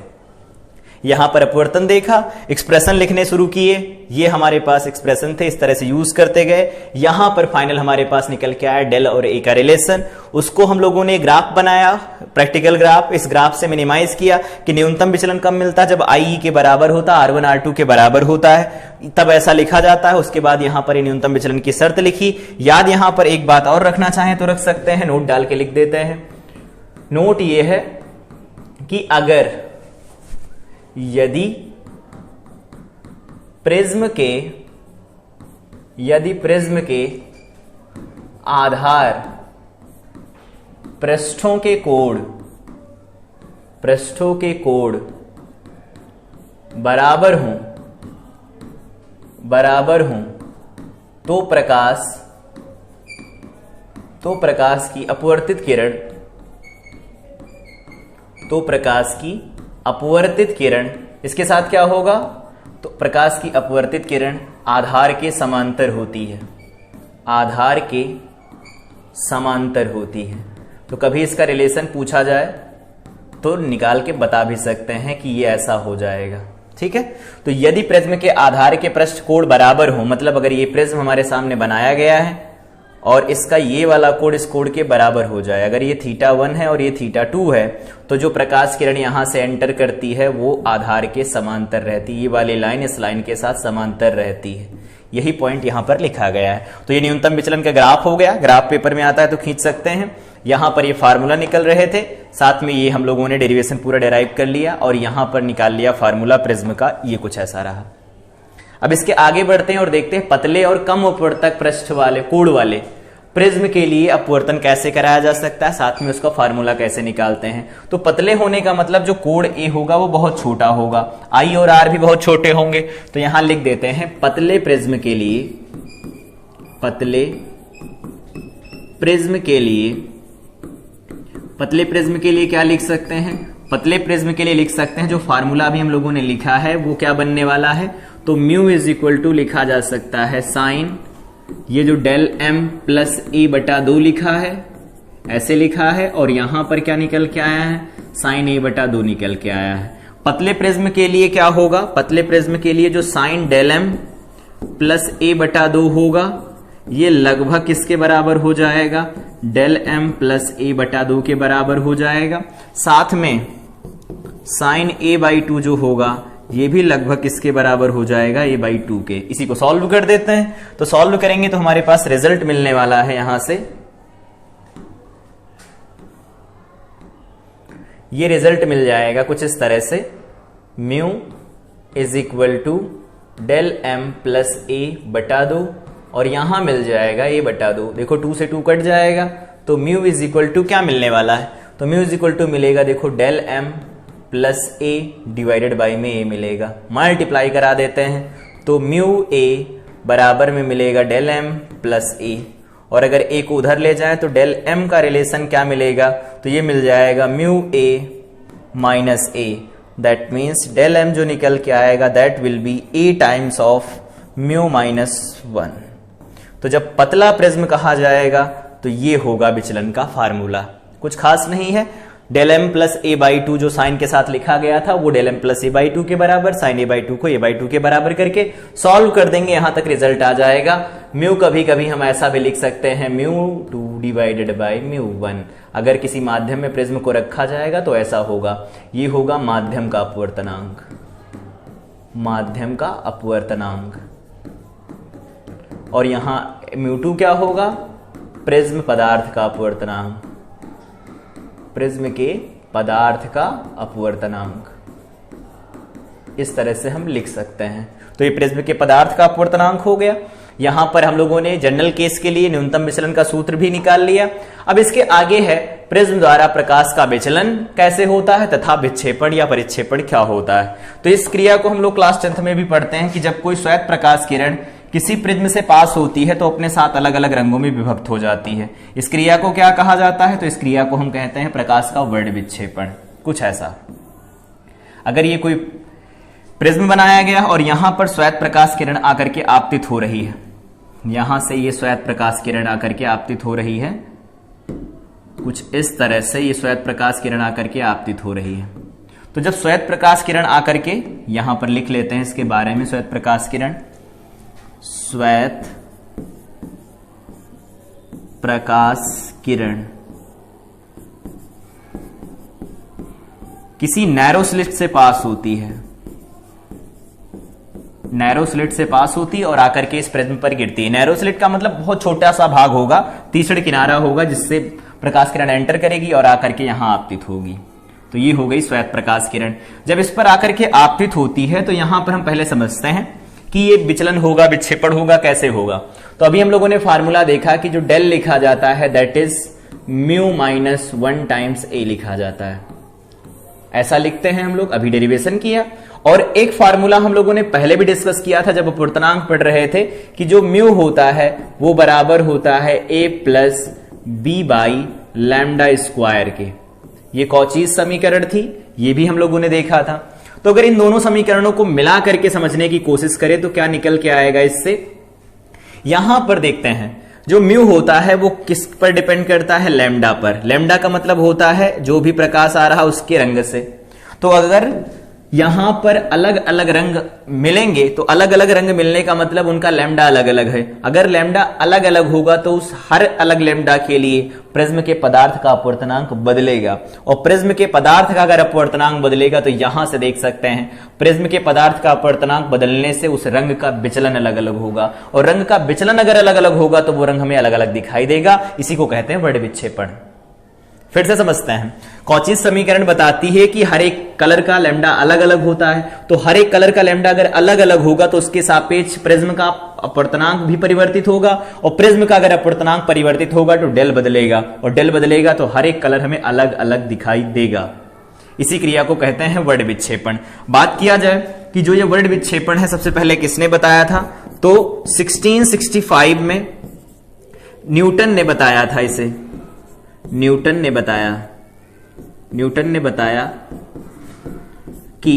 यहां पर अपवर्तन देखा, एक्सप्रेशन लिखने शुरू किए, ये हमारे पास एक्सप्रेशन थे, इस तरह से यूज करते गए। यहां पर फाइनल हमारे पास निकल के आया डेल और ए का रिलेशन। उसको हम लोगों ने ग्राफ बनाया, प्रैक्टिकल ग्राफ। इस ग्राफ से मिनिमाइज किया कि न्यूनतम विचलन कब मिलता है, जब I के बराबर होता, R1 R2 के बराबर होता है, तब ऐसा लिखा जाता है। उसके बाद यहां पर न्यूनतम विचलन की शर्त लिखी। याद यहां पर एक बात और रखना चाहें तो रख सकते हैं, नोट डाल के लिख देते हैं। नोट ये है कि अगर यदि प्रिज्म के आधार पृष्ठों के कोण बराबर हों तो प्रकाश की अपवर्तित किरण इसके साथ क्या होगा, तो प्रकाश की अपवर्तित किरण आधार के समांतर होती है। आधार के समांतर होती है। तो कभी इसका रिलेशन पूछा जाए तो निकाल के बता भी सकते हैं कि ये ऐसा हो जाएगा। ठीक है, तो यदि प्रिज्म के आधार के पृष्ठ कोण बराबर हो, मतलब अगर ये प्रिज्म हमारे सामने बनाया गया है और इसका ये वाला कोण इस कोण के बराबर हो जाए, अगर ये θ1 है और ये θ2 है, तो जो प्रकाश किरण यहां से एंटर करती है वो आधार के समांतर रहती है। ये वाली लाइन इस लाइन के साथ समांतर रहती है। यही पॉइंट यहां पर लिखा गया है। तो ये न्यूनतम विचलन का ग्राफ हो गया। ग्राफ पेपर में आता है तो खींच सकते हैं। यहां पर ये फार्मूला निकल रहे थे, साथ में ये हम लोगों ने डेरिवेशन पूरा डिराइव कर लिया और यहां पर निकाल लिया फार्मूला प्रिज्म का। ये कुछ ऐसा रहा। अब इसके आगे बढ़ते हैं और देखते हैं पतले और कम अपवर्तक पृष्ठ वाले कोण वाले प्रिज्म के लिए अपवर्तन कैसे कराया जा सकता है, साथ में उसका फार्मूला कैसे निकालते हैं। तो पतले होने का मतलब जो कोण ए होगा वो बहुत छोटा होगा, I और R भी बहुत छोटे होंगे। तो यहां लिख देते हैं पतले प्रिज्म के लिए क्या लिख सकते हैं, पतले प्रिज्म के लिए लिख सकते हैं जो फार्मूला भी हम लोगों ने लिखा है वो क्या बनने वाला है, तो म्यू इज इक्वल टू लिखा जा सकता है साइन, ये जो डेल m प्लस a/2 लिखा है ऐसे लिखा है, और यहां पर क्या निकल के आया है, साइन a/2 निकल के आया है। पतले प्रिज्म के लिए क्या होगा, पतले प्रिज्म के लिए जो sign del m plus a/2 होगा ये लगभग किसके बराबर हो जाएगा, डेल m प्लस a/2 के बराबर हो जाएगा। साथ में साइन a/2 जो होगा ये भी लगभग किसके बराबर हो जाएगा, a/2 के। इसी को सॉल्व कर देते हैं। तो सॉल्व करेंगे तो हमारे पास रिजल्ट मिलने वाला है, यहां से ये रिजल्ट मिल जाएगा कुछ इस तरह से, mu is equal to del m plus a/2 और यहां मिल जाएगा a/2। देखो 2 से 2 कट जाएगा, तो म्यू इज इक्वल टू क्या मिलने वाला है, तो म्यू इज इक्वल टू मिलेगा, देखो del m plus a divided by में a मिलेगा। मल्टीप्लाई करा देते हैं तो म्यू a बराबर में मिलेगा डेल m प्लस a, और अगर a को उधर ले जाए तो डेल m का रिलेशन क्या मिलेगा, तो ये मिल जाएगा mu a minus a, that means del M जो निकल के आएगा that will be a times of mu minus 1। तो जब पतला प्रिज्म कहा जाएगा तो ये होगा विचलन का फार्मूला, कुछ खास नहीं है। Del M plus A by two जो साइन के साथ लिखा गया था वो del M plus A by two के बराबर, साइन ए बाई टू को ए बाई टू के बराबर करके सॉल्व कर देंगे, यहां तक रिजल्ट आ जाएगा। म्यू कभी कभी हम ऐसा भी लिख सकते हैं म्यू 2 डिवाइडेड बाई म्यू 1। अगर किसी माध्यम में प्रिज्म को रखा जाएगा तो ऐसा होगा, ये होगा माध्यम का अपवर्तनांक, माध्यम का अपवर्तनांक। और यहां म्यू 2 क्या होगा, प्रिज्म पदार्थ का अपवर्तनांक, प्रिज्म के पदार्थ का अपवर्तनांक। इस तरह से हम लिख सकते हैं। तो ये प्रिज्म के पदार्थ का अपवर्तनांक हो गया। यहां पर हम लोगों ने जनरल केस के लिए न्यूनतम विचलन का सूत्र भी निकाल लिया। अब इसके आगे है प्रिज्म द्वारा प्रकाश का विचलन कैसे होता है तथा विक्षेपण या परिक्षेपण क्या होता है। तो इस क्रिया को हम लोग क्लास 10th में भी पढ़ते हैं कि जब कोई श्वेत प्रकाश किरण किसी प्रिज्म से पास होती है तो अपने साथ अलग अलग रंगों में विभक्त हो जाती है। इस क्रिया को क्या कहा जाता है, तो इस क्रिया को हम कहते हैं प्रकाश का वर्ण विक्षेपण। कुछ ऐसा, अगर ये कोई प्रिज्म बनाया गया और यहां पर श्वेत प्रकाश किरण आकर के आपतित हो रही है, यहां से ये श्वेत प्रकाश किरण आकर के आपतित हो रही है, कुछ इस तरह से ये श्वेत प्रकाश किरण आकर के आपतित हो रही है। तो जब श्वेत प्रकाश किरण आकर के यहां पर लिख लेते हैं इसके बारे में, श्वेत प्रकाश किरण, श्वेत प्रकाश किरण किसी नैरो स्लिट से पास होती है, नैरो स्लिट से पास होती है और आकर के इस प्रिज्म पर गिरती है। नैरो स्लिट का मतलब बहुत छोटा सा भाग होगा, तीसरा किनारा होगा जिससे प्रकाश किरण एंटर करेगी और आकर के यहां आपतित होगी। तो ये हो गई श्वेत प्रकाश किरण। जब इस पर आकर के आपतित होती है तो यहां पर हम पहले समझते हैं कि ये विचलन होगा, विक्षेपण होगा, कैसे होगा। तो अभी हम लोगों ने फार्मूला देखा कि जो डेल लिखा जाता है that is mu minus 1 times A लिखा जाता है, ऐसा लिखते हैं हम लोग। अभी डेरिवेशन किया। और एक फार्मूला हम लोगों ने पहले भी डिस्कस किया था जब अपवर्तनांक पढ़ रहे थे कि जो म्यू होता है वो बराबर होता है A plus B by lambda square के। ये कॉचीज समीकरण थी, ये भी हम लोगों ने देखा था। तो अगर इन दोनों समीकरणों को मिला करके समझने की कोशिश करें तो क्या निकल के आएगा इससे। यहां पर देखते हैं जो म्यू होता है वो किस पर डिपेंड करता है, लैम्डा पर। लैम्डा का मतलब होता है जो भी प्रकाश आ रहा उसके रंग से। तो अगर यहां पर अलग अलग रंग मिलेंगे तो अलग अलग रंग मिलने का मतलब उनका लैम्डा अलग अलग है। अगर लैम्डा अलग अलग होगा तो उस हर अलग लैम्डा के लिए प्रिज्म के पदार्थ का अपवर्तनांक बदलेगा। और प्रिज्म के पदार्थ का अगर अपवर्तनांक बदलेगा तो यहां से देख सकते हैं प्रिज्म के पदार्थ का अपवर्तनांक बदलने से उस रंग का विचलन अलग अलग होगा। और रंग का विचलन अगर अलग अलग होगा तो वो रंग हमें अलग अलग दिखाई देगा। इसी को कहते हैं वर्ण विक्षेपण। फिर से समझते हैं। कॉचीज समीकरण बताती है कि हर एक कलर का लैम्डा अलग अलग होता है। तो हर एक कलर का लैम्डा अगर अलग अलग होगा तो उसके सापेक्ष प्रिज्म का अपवर्तनांक भी परिवर्तित होगा। और प्रिज्म का अगर अपवर्तनांक परिवर्तित होगा तो डेल बदलेगा, और डेल बदलेगा तो हर एक कलर हमें अलग अलग दिखाई देगा। इसी क्रिया को कहते हैं वर्ण विक्षेपण। बात किया जाए कि जो ये वर्ण विक्षेपण है सबसे पहले किसने बताया था, तो 1665 में न्यूटन ने बताया था इसे। न्यूटन ने बताया कि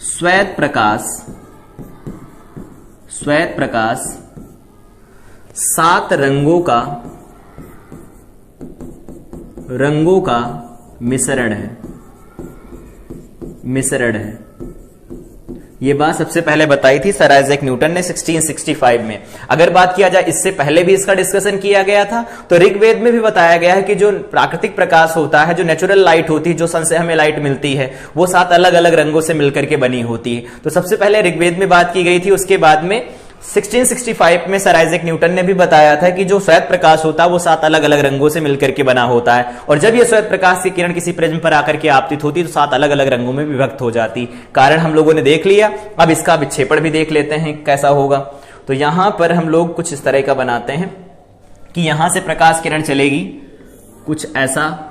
श्वेत प्रकाश 7 रंगों का मिश्रण है। ये बात सबसे पहले बताई थी सर आइजैक न्यूटन ने 1665 में। अगर बात किया जाए इससे पहले भी इसका डिस्कशन किया गया था। तो ऋग्वेद में भी बताया गया है कि जो प्राकृतिक प्रकाश होता है, जो नेचुरल लाइट होती है, जो सन से हमें लाइट मिलती है, वो 7 अलग अलग रंगों से मिलकर के बनी होती है। तो सबसे पहले ऋग्वेद में बात की गई थी। उसके बाद में 1665 में सर आइजैक न्यूटन ने भी बताया था कि जो श्वेत प्रकाश होता है वो 7 अलग अलग रंगों से मिलकर के बना होता है। और जब ये श्वेत प्रकाश की किरण किसी प्रिज्म पर आकर के आपतित होती तो 7 अलग अलग रंगों में विभक्त हो जाती। कारण हम लोगों ने देख लिया। अब इसका विक्षेपण भी देख लेते हैं कैसा होगा। तो यहां पर हम लोग कुछ इस तरह का बनाते हैं कि यहां से प्रकाश किरण चलेगी कुछ ऐसा,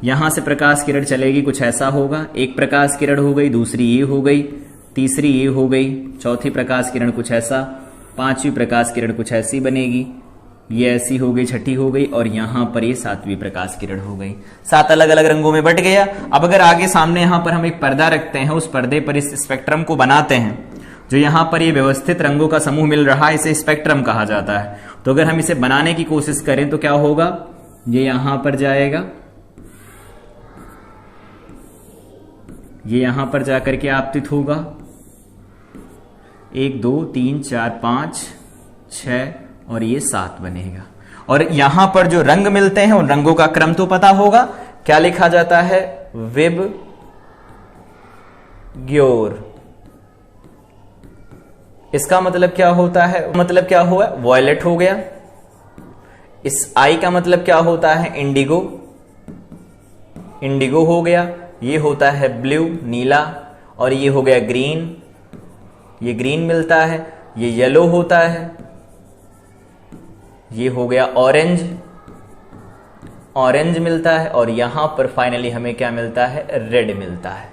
यहां से प्रकाश किरण चलेगी कुछ ऐसा होगा। एक प्रकाश किरण हो गई, दूसरी ये हो गई, तीसरी ये हो गई, चौथी प्रकाश किरण कुछ ऐसा, पांचवी प्रकाश किरण कुछ ऐसी बनेगी, ये ऐसी हो गई, छठी हो गई, और यहां पर ये सातवीं प्रकाश किरण हो गई। 7 अलग अलग रंगों में बट गया। अब अगर आगे सामने यहां पर हम एक पर्दा रखते हैं, उस पर्दे पर इस स्पेक्ट्रम को बनाते हैं, जो यहां पर ये व्यवस्थित रंगों का समूह मिल रहा है, इसे स्पेक्ट्रम कहा जाता है। तो अगर हम इसे बनाने की कोशिश करें तो क्या होगा, ये यहां पर जाएगा, ये यहां पर जाकर के आपतित होगा, 1 2 3 4 5 6 और ये 7 बनेगा। और यहां पर जो रंग मिलते हैं उन रंगों का क्रम तो पता होगा, क्या लिखा जाता है, विबग्योर। इसका मतलब क्या होता है, मतलब क्या हुआ, वॉयलेट हो गया। इस आई का मतलब क्या होता है, इंडिगो, इंडिगो हो गया। ये होता है ब्लू, नीला, और ये हो गया ग्रीन, ये ग्रीन मिलता है। ये येलो होता है, ये हो गया ऑरेंज, ऑरेंज मिलता है। और यहां पर फाइनली हमें क्या मिलता है, रेड मिलता है।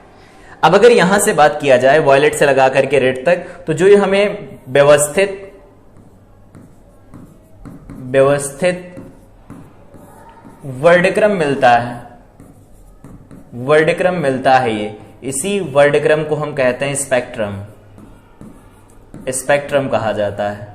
अब अगर यहां से बात किया जाए वॉयलेट से लगा करके रेड तक, तो जो ये हमें व्यवस्थित वर्णक्रम मिलता है, वर्णक्रम मिलता है, ये इसी वर्णक्रम को हम कहते हैं स्पेक्ट्रम, स्पेक्ट्रम कहा जाता है।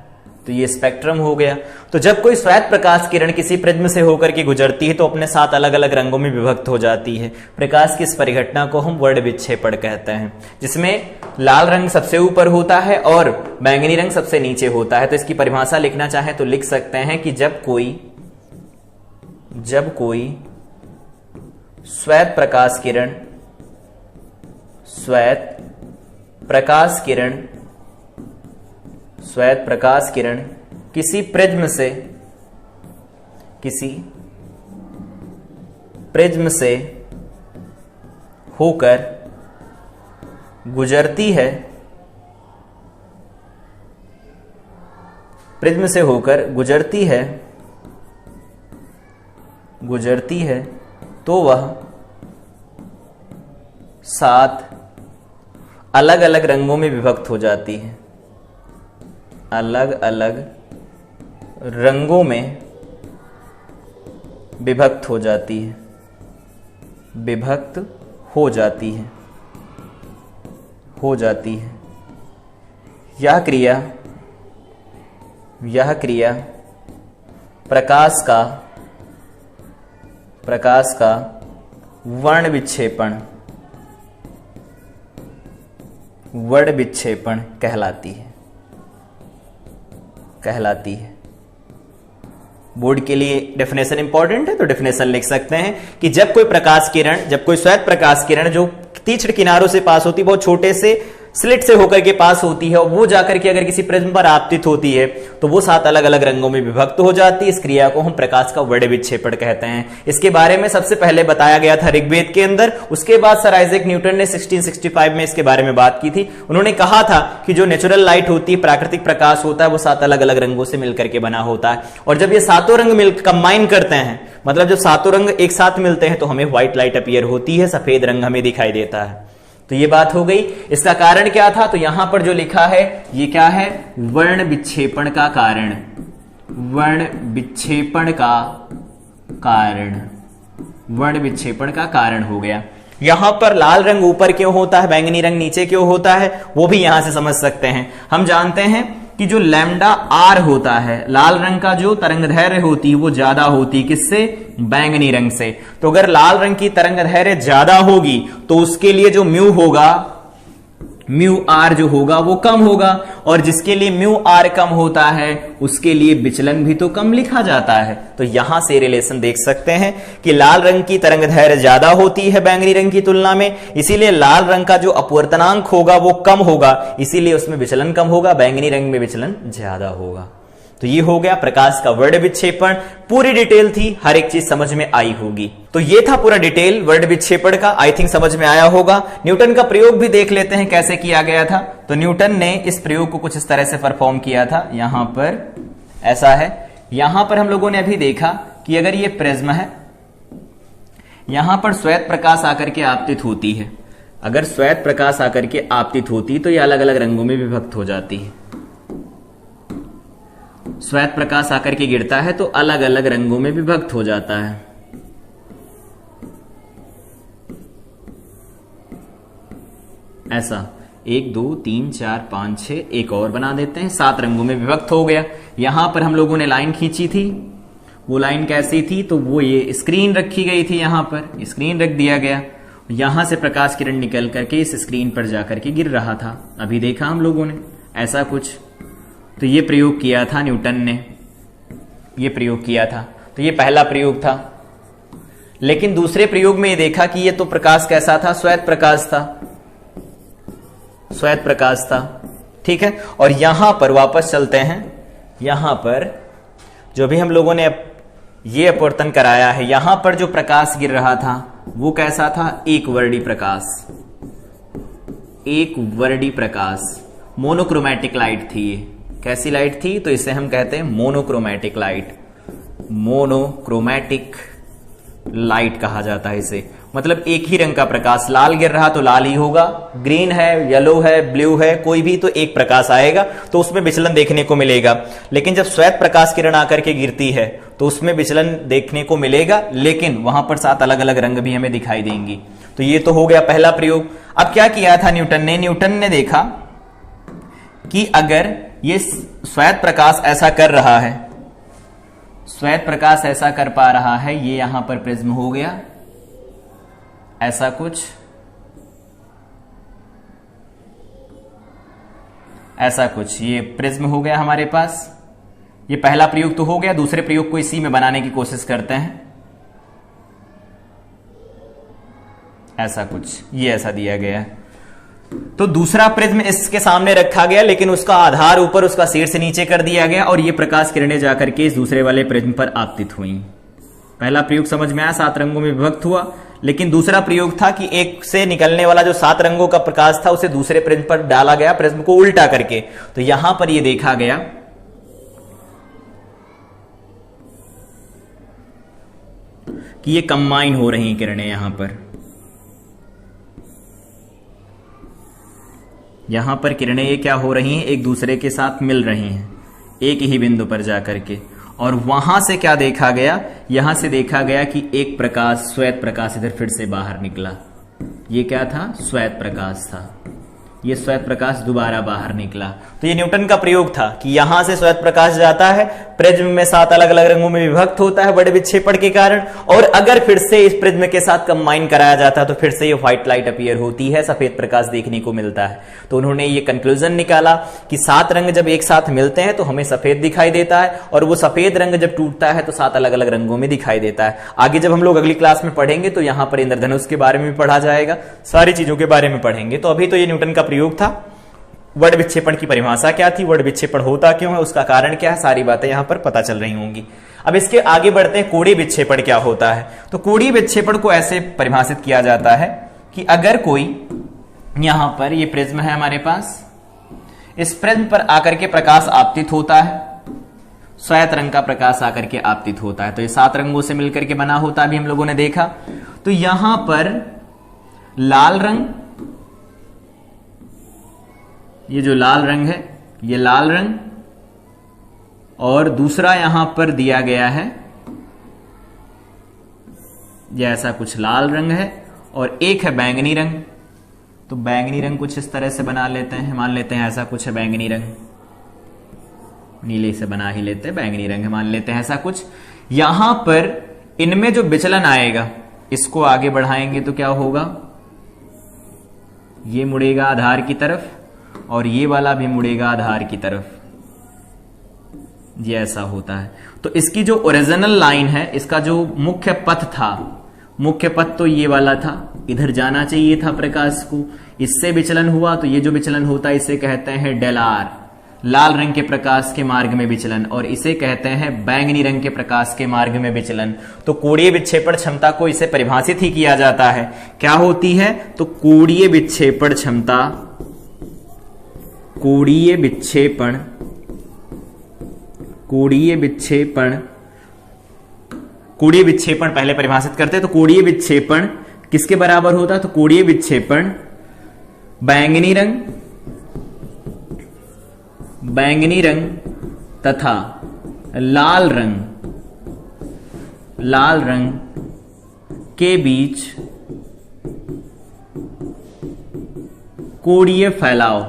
तो ये स्पेक्ट्रम हो गया। तो जब कोई श्वेत प्रकाश किरण किसी प्रिज्म से होकर के गुजरती है तो अपने 7 अलग अलग रंगों में विभक्त हो जाती है। प्रकाश की इस परिघटना को हम वर्ण विक्षेपण कहते हैं, जिसमें लाल रंग सबसे ऊपर होता है और बैंगनी रंग सबसे नीचे होता है। तो इसकी परिभाषा लिखना चाहे तो लिख सकते हैं कि जब कोई श्वेत प्रकाश किरण किसी प्रिज्म से होकर गुजरती है, प्रिज्म से होकर गुजरती है तो वह 7 अलग अलग रंगों में विभक्त हो जाती है, अलग अलग रंगों में विभक्त हो जाती है, विभक्त हो जाती है, हो जाती है। यह क्रिया प्रकाश का वर्ण विक्षेपण कहलाती है। बोर्ड के लिए डेफिनेशन इंपॉर्टेंट है, तो डेफिनेशन लिख सकते हैं कि जब कोई श्वेत प्रकाश किरण जो तीक्ष्ण किनारों से पास होती है, बहुत छोटे से स्लिट से होकर के पास होती है, और वो जाकर के अगर किसी प्रिज्म पर आपतित होती है तो वो 7 अलग अलग रंगों में विभक्त हो जाती है। इस क्रिया को हम प्रकाश का वर्ण विक्षेपण कहते हैं। इसके बारे में सबसे पहले बताया गया था ऋग्वेद के अंदर। उसके बाद सर आइजैक न्यूटन ने 1665 में इसके बारे में बात की थी। उन्होंने कहा था कि जो नेचुरल लाइट होती है, प्राकृतिक प्रकाश होता है, वो 7 अलग अलग रंगों से मिलकर के बना होता है। और जब ये 7 रंग कंबाइन करते हैं, मतलब जब 7 रंग एक साथ मिलते हैं, तो हमें व्हाइट लाइट अपीयर होती है, सफेद रंग हमें दिखाई देता है। तो ये बात हो गई। इसका कारण क्या था, तो यहां पर जो लिखा है ये क्या है, वर्ण विक्षेपण का कारण, वर्ण विक्षेपण का कारण हो गया। यहां पर लाल रंग ऊपर क्यों होता है, बैंगनी रंग नीचे क्यों होता है, वो भी यहां से समझ सकते हैं। हम जानते हैं कि जो लैम्डा आर होता है, लाल रंग का जो तरंगदैर्घ्य होती है वो ज्यादा होती है, किससे, बैंगनी रंग से। तो अगर लाल रंग की तरंगदैर्घ्य ज्यादा होगी तो उसके लिए जो म्यू होगा, म्यू आर जो होगा वो कम होगा, और जिसके लिए म्यू आर कम होता है उसके लिए विचलन भी तो कम लिखा जाता है। तो यहां से रिलेशन देख सकते हैं कि लाल रंग की तरंगदैर्घ्य ज्यादा होती है बैंगनी रंग की तुलना में, इसीलिए लाल रंग का जो अपवर्तनांक होगा वो कम होगा, इसीलिए उसमें विचलन कम होगा, बैंगनी रंग में विचलन ज्यादा होगा। तो ये हो गया प्रकाश का वर्ण विक्षेपण। पूरी डिटेल थी, हर एक चीज समझ में आई होगी। तो ये था पूरा डिटेल वर्ण विक्षेपण का, आई थिंक समझ में आया होगा। न्यूटन का प्रयोग भी देख लेते हैं कैसे किया गया था। तो न्यूटन ने इस प्रयोग को कुछ इस तरह से परफॉर्म किया था। यहां पर ऐसा है, यहां पर हम लोगों ने अभी देखा कि अगर ये प्रिज्म है, यहां पर श्वेत प्रकाश आकर के आपतित होती है, अगर श्वेत प्रकाश आकर के आपतित होती तो ये अलग अलग रंगों में विभक्त हो जाती है, श्वेत प्रकाश आकर के गिरता है तो अलग अलग रंगों में विभक्त हो जाता है। ऐसा 1 2 3 4 5 6, एक और बना देते हैं, 7 रंगों में विभक्त हो गया। यहां पर हम लोगों ने लाइन खींची थी, वो लाइन कैसी थी, तो वो ये स्क्रीन रखी गई थी, यहां पर स्क्रीन रख दिया गया। यहां से प्रकाश किरण निकल करके इस स्क्रीन पर जाकर के गिर रहा था, अभी देखा हम लोगों ने ऐसा कुछ। तो ये प्रयोग किया था न्यूटन ने, ये प्रयोग किया था, तो ये पहला प्रयोग था। लेकिन दूसरे प्रयोग में ये देखा कि ये तो प्रकाश कैसा था, श्वेत प्रकाश था, श्वेत प्रकाश था, ठीक है। और यहां पर वापस चलते हैं, यहां पर जो भी हम लोगों ने ये अपवर्तन कराया है, यहां पर जो प्रकाश गिर रहा था वो कैसा था, एक वर्णी प्रकाश, एक वर्णी प्रकाश, मोनोक्रोमैटिक लाइट थी ये। कैसी लाइट थी, तो इसे हम कहते हैं मोनोक्रोमैटिक लाइट, मोनोक्रोमैटिक लाइट कहा जाता है इसे। मतलब एक ही रंग का प्रकाश, लाल गिर रहा तो लाल ही होगा, ग्रीन है, येलो है, ब्लू है, कोई भी तो एक प्रकाश आएगा, तो उसमें विचलन देखने को मिलेगा। लेकिन जब श्वेत प्रकाश किरण आकर के गिरती है तो उसमें विचलन देखने को मिलेगा, लेकिन वहां पर 7 अलग अलग रंग भी हमें दिखाई देंगी। तो ये तो हो गया पहला प्रयोग। अब क्या किया था न्यूटन ने, न्यूटन ने देखा कि अगर ये श्वेत प्रकाश ऐसा कर रहा है, श्वेत प्रकाश ऐसा कर पा रहा है, ये यहां पर प्रिज्म हो गया ऐसा कुछ, ऐसा कुछ, ये प्रिज्म हो गया हमारे पास। ये पहला प्रयोग तो हो गया। दूसरे प्रयोग को इसी में बनाने की कोशिश करते हैं, ऐसा कुछ, ये ऐसा दिया गया है। तो दूसरा प्रिज्म इसके सामने रखा गया, लेकिन उसका आधार ऊपर, उसका शीर्ष नीचे कर दिया गया, और ये प्रकाश किरणें जाकर के इस दूसरे वाले प्रिज्म पर आपतित हुई। पहला प्रयोग समझ में आया, 7 रंगों में विभक्त हुआ। लेकिन दूसरा प्रयोग था कि एक से निकलने वाला जो 7 रंगों का प्रकाश था उसे दूसरे प्रिज्म पर डाला गया, प्रिज्म को उल्टा करके। तो यहां पर यह देखा गया कि ये कंबाइन हो रही किरणें, यहां पर किरणें ये क्या हो रही हैं, एक दूसरे के साथ मिल रही हैं एक ही बिंदु पर जाकर के। और वहां से क्या देखा गया, यहां से देखा गया कि एक प्रकाश, श्वेत प्रकाश इधर फिर से बाहर निकला। ये क्या था, श्वेत प्रकाश था, ये श्वेत प्रकाश दोबारा बाहर निकला। तो ये न्यूटन का प्रयोग था कि यहां से श्वेत प्रकाश जाता है, प्रिज्म में 7 अलग अलग रंगों में विभक्त होता है बड़े विक्षेपण के कारण, और अगर फिर से इस प्रिज्म के साथ कंबाइन कराया जाता है तो फिर से ये व्हाइट लाइट अपीयर होती है, सफेद प्रकाश देखने को मिलता है। तो उन्होंने ये कंक्लूजन निकाला कि 7 रंग जब एक साथ मिलते हैं तो हमें सफेद दिखाई देता है, और वो सफेद रंग जब टूटता है तो 7 अलग अलग रंगों में दिखाई देता है। आगे जब हम लोग अगली क्लास में पढ़ेंगे तो यहां पर इंद्रधनुष के बारे में भी पढ़ा जाएगा, सारी चीजों के बारे में पढ़ेंगे। तो अभी तो ये न्यूटन का प्रयोग था। वर्ण विक्षेपण की परिभाषा क्या थी, वर्ण विक्षेपण होता क्यों है, उसका कारण क्या है, सारी बातें यहां पर पता चल रही होंगी। अब इसके आगे बढ़ते हैं, कोणीय विक्षेपण क्या होता है। तो कोणीय विक्षेपण को ऐसे परिभाषित किया जाता है कि अगर कोई, यहां पर ये प्रिज्म है हमारे पास, इस प्रिज्म पर आकर के प्रकाश आपतित होता है, श्वेत रंग का प्रकाश आकर के आपतित होता है, तो ये 7 रंगों से मिलकर के बना होता है, अभी हम लोगों ने देखा। तो यहां पर लाल रंग, ये जो लाल रंग है, ये लाल रंग, और दूसरा यहां पर दिया गया है, ये ऐसा कुछ लाल रंग है, और एक है बैंगनी रंग। तो बैंगनी रंग कुछ इस तरह से बना लेते हैं, मान लेते हैं ऐसा कुछ है बैंगनी रंग, नीले से बना ही लेते हैं, बैंगनी रंग मान लेते हैं ऐसा कुछ। यहां पर इनमें जो विचलन आएगा, इसको आगे बढ़ाएंगे तो क्या होगा, ये मुड़ेगा आधार की तरफ, और ये वाला भी मुड़ेगा आधार की तरफ, ये ऐसा होता है। तो इसकी जो ओरिजिनल लाइन है, इसका जो मुख्य पथ था, मुख्य पथ तो ये वाला था, इधर जाना चाहिए था प्रकाश को, इससे विचलन हुआ, तो ये जो विचलन होता है इसे कहते हैं डेल आर, लाल रंग के प्रकाश के मार्ग में विचलन, और इसे कहते हैं बैंगनी रंग के प्रकाश के मार्ग में विचलन। तो कोणीय विक्षेपण क्षमता को इसे परिभाषित ही किया जाता है, क्या होती है, तो कोणीय विक्षेपण क्षमता, कोणीय विक्षेपण, कोणीय विक्षेपण, कोणीय विक्षेपण पहले परिभाषित करते हैं। तो कोणीय विक्षेपण किसके बराबर होता है, तो कोणीय विक्षेपण बैंगनी रंग, बैंगनी रंग तथा लाल रंग के बीच कोणीय फैलाव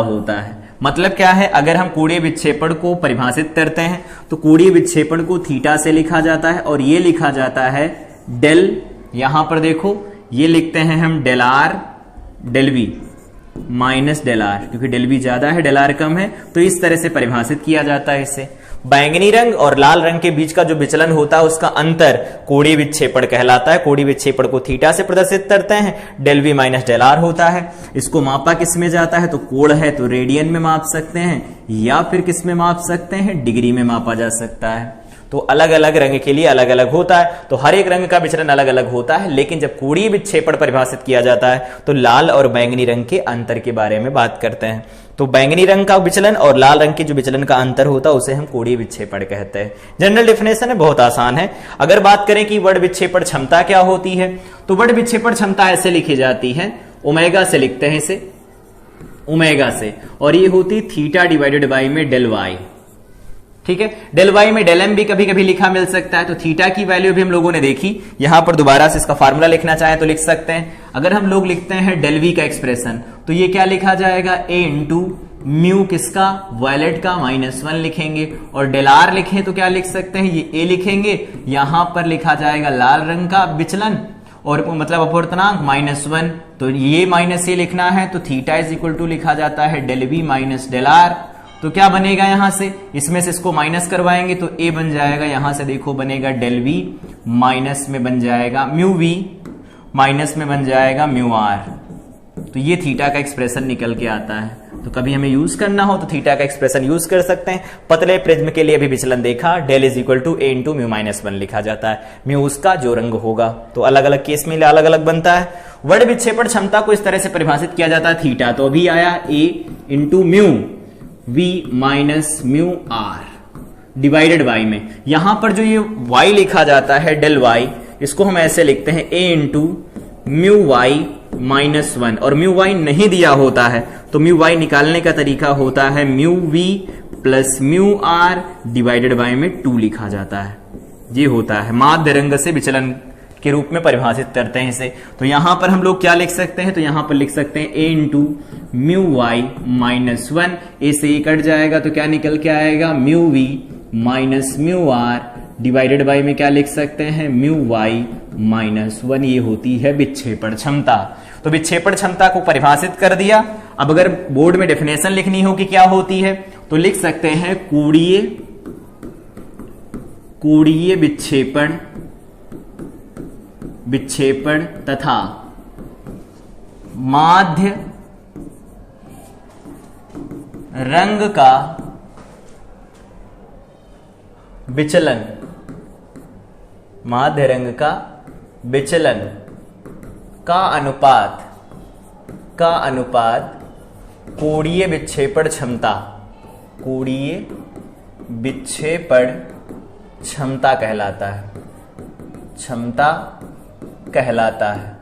होता है। मतलब क्या है, अगर हम कोणीय विक्षेपण को परिभाषित करते हैं तो कोणीय विक्षेपण को थीटा से लिखा जाता है और ये लिखा जाता है डेल, यहां पर देखो ये लिखते हैं हम del R del V minus del R, क्योंकि डेल वी ज्यादा है डेल आर कम है, तो इस तरह से परिभाषित किया जाता है इसे। बैंगनी रंग और लाल रंग के बीच का जो विचलन होता है उसका अंतर कोणीय विक्षेपण कहलाता है। कोणीय विक्षेपण को थीटा से प्रदर्शित करते हैं, del V minus del R होता है। इसको मापा किस में जाता है, तो कोण है तो रेडियन में माप सकते हैं या फिर किस में माप सकते हैं, डिग्री में मापा जा सकता है। तो अलग अलग रंग के लिए अलग अलग होता है, तो हर एक रंग का विचलन अलग अलग होता है, लेकिन जब कोणीय विक्षेपण परिभाषित किया जाता है तो लाल और बैंगनी रंग के अंतर के बारे में बात करते हैं। तो बैंगनी रंग का विचलन और लाल रंग के जो विचलन का अंतर होता है उसे हम कोणीय विक्षेपण कहते हैं। जनरल डेफिनेशन है, बहुत आसान है। अगर बात करें कि वर्ड विक्षेपण क्षमता क्या होती है, तो वर्ड विक्षेपण क्षमता ऐसे लिखी जाती है, ओमेगा से लिखते हैं इसे, ओमेगा से, और ये होती थीटा डिवाइडेड बाई में डेल वाई। ठीक है, डेल वाई में डेल एम भी कभी कभी लिखा मिल सकता है। तो थीटा की वैल्यू भी हम लोगों ने देखी, यहां पर दोबारा से इसका फार्मूला लिखना चाहें तो लिख सकते हैं। अगर हम लोग लिखते हैं डेल वी का एक्सप्रेशन, तो ये क्या लिखा जाएगा, ए इंटू म्यू किसका, वायलेट का -1 लिखेंगे, और डेल आर लिखें तो क्या लिख सकते हैं, ये ए लिखेंगे, यहां पर लिखा जाएगा लाल रंग का विचलन और मतलब अपवर्तनांक -1, तो ये माइनस ए लिखना है, तो थीटा इज इक्वल टू लिखा जाता है del V minus del R. तो क्या बनेगा, यहां से इसमें से इसको माइनस करवाएंगे तो ए बन जाएगा, यहां से देखो बनेगा डेल वी, माइनस में बन जाएगा म्यू वी, माइनस में बन जाएगा म्यू आर। तो ये थीटा का एक्सप्रेशन निकल के आता है। तो कभी हमें यूज करना हो तो थीटा का एक्सप्रेशन यूज कर सकते हैं। पतले प्रिज्म के लिए भी विचलन देखा, del is equal to A into mu -1 लिखा जाता है, म्यू उसका जो रंग होगा। तो अलग अलग केस में अलग अलग बनता है। वर्ड विक्षेपण क्षमता को इस तरह से परिभाषित किया जाता है, थीटा तो अभी आया A into mu V minus mu R divided by में, यहां पर जो ये y लिखा जाता है डेल y, इसको हम ऐसे लिखते हैं a इंटू म्यू वाई -1, और म्यू y नहीं दिया होता है तो म्यू y निकालने का तरीका होता है mu v plus mu R divided by में 2 लिखा जाता है। ये होता है माध्य रंग से विचलन के रूप में परिभाषित करते हैं इसे। तो यहां पर हम लोग क्या लिख सकते हैं, तो यहां पर लिख सकते हैं a into mu Y -1, A से ए कट जाएगा तो क्या निकल के आएगा, mu V minus mu R divided by में क्या लिख सकते हैं, म्यू वाई -1। ये होती है विक्षेपण क्षमता। तो विक्षेपण क्षमता को परिभाषित कर दिया। अब अगर बोर्ड में डेफिनेशन लिखनी हो कि क्या होती है, तो लिख सकते हैं कोणीय विक्षेपण तथा माध्य रंग का विचलन, माध्य रंग का विचलन का अनुपात कोणीय विक्षेपण क्षमता कहलाता है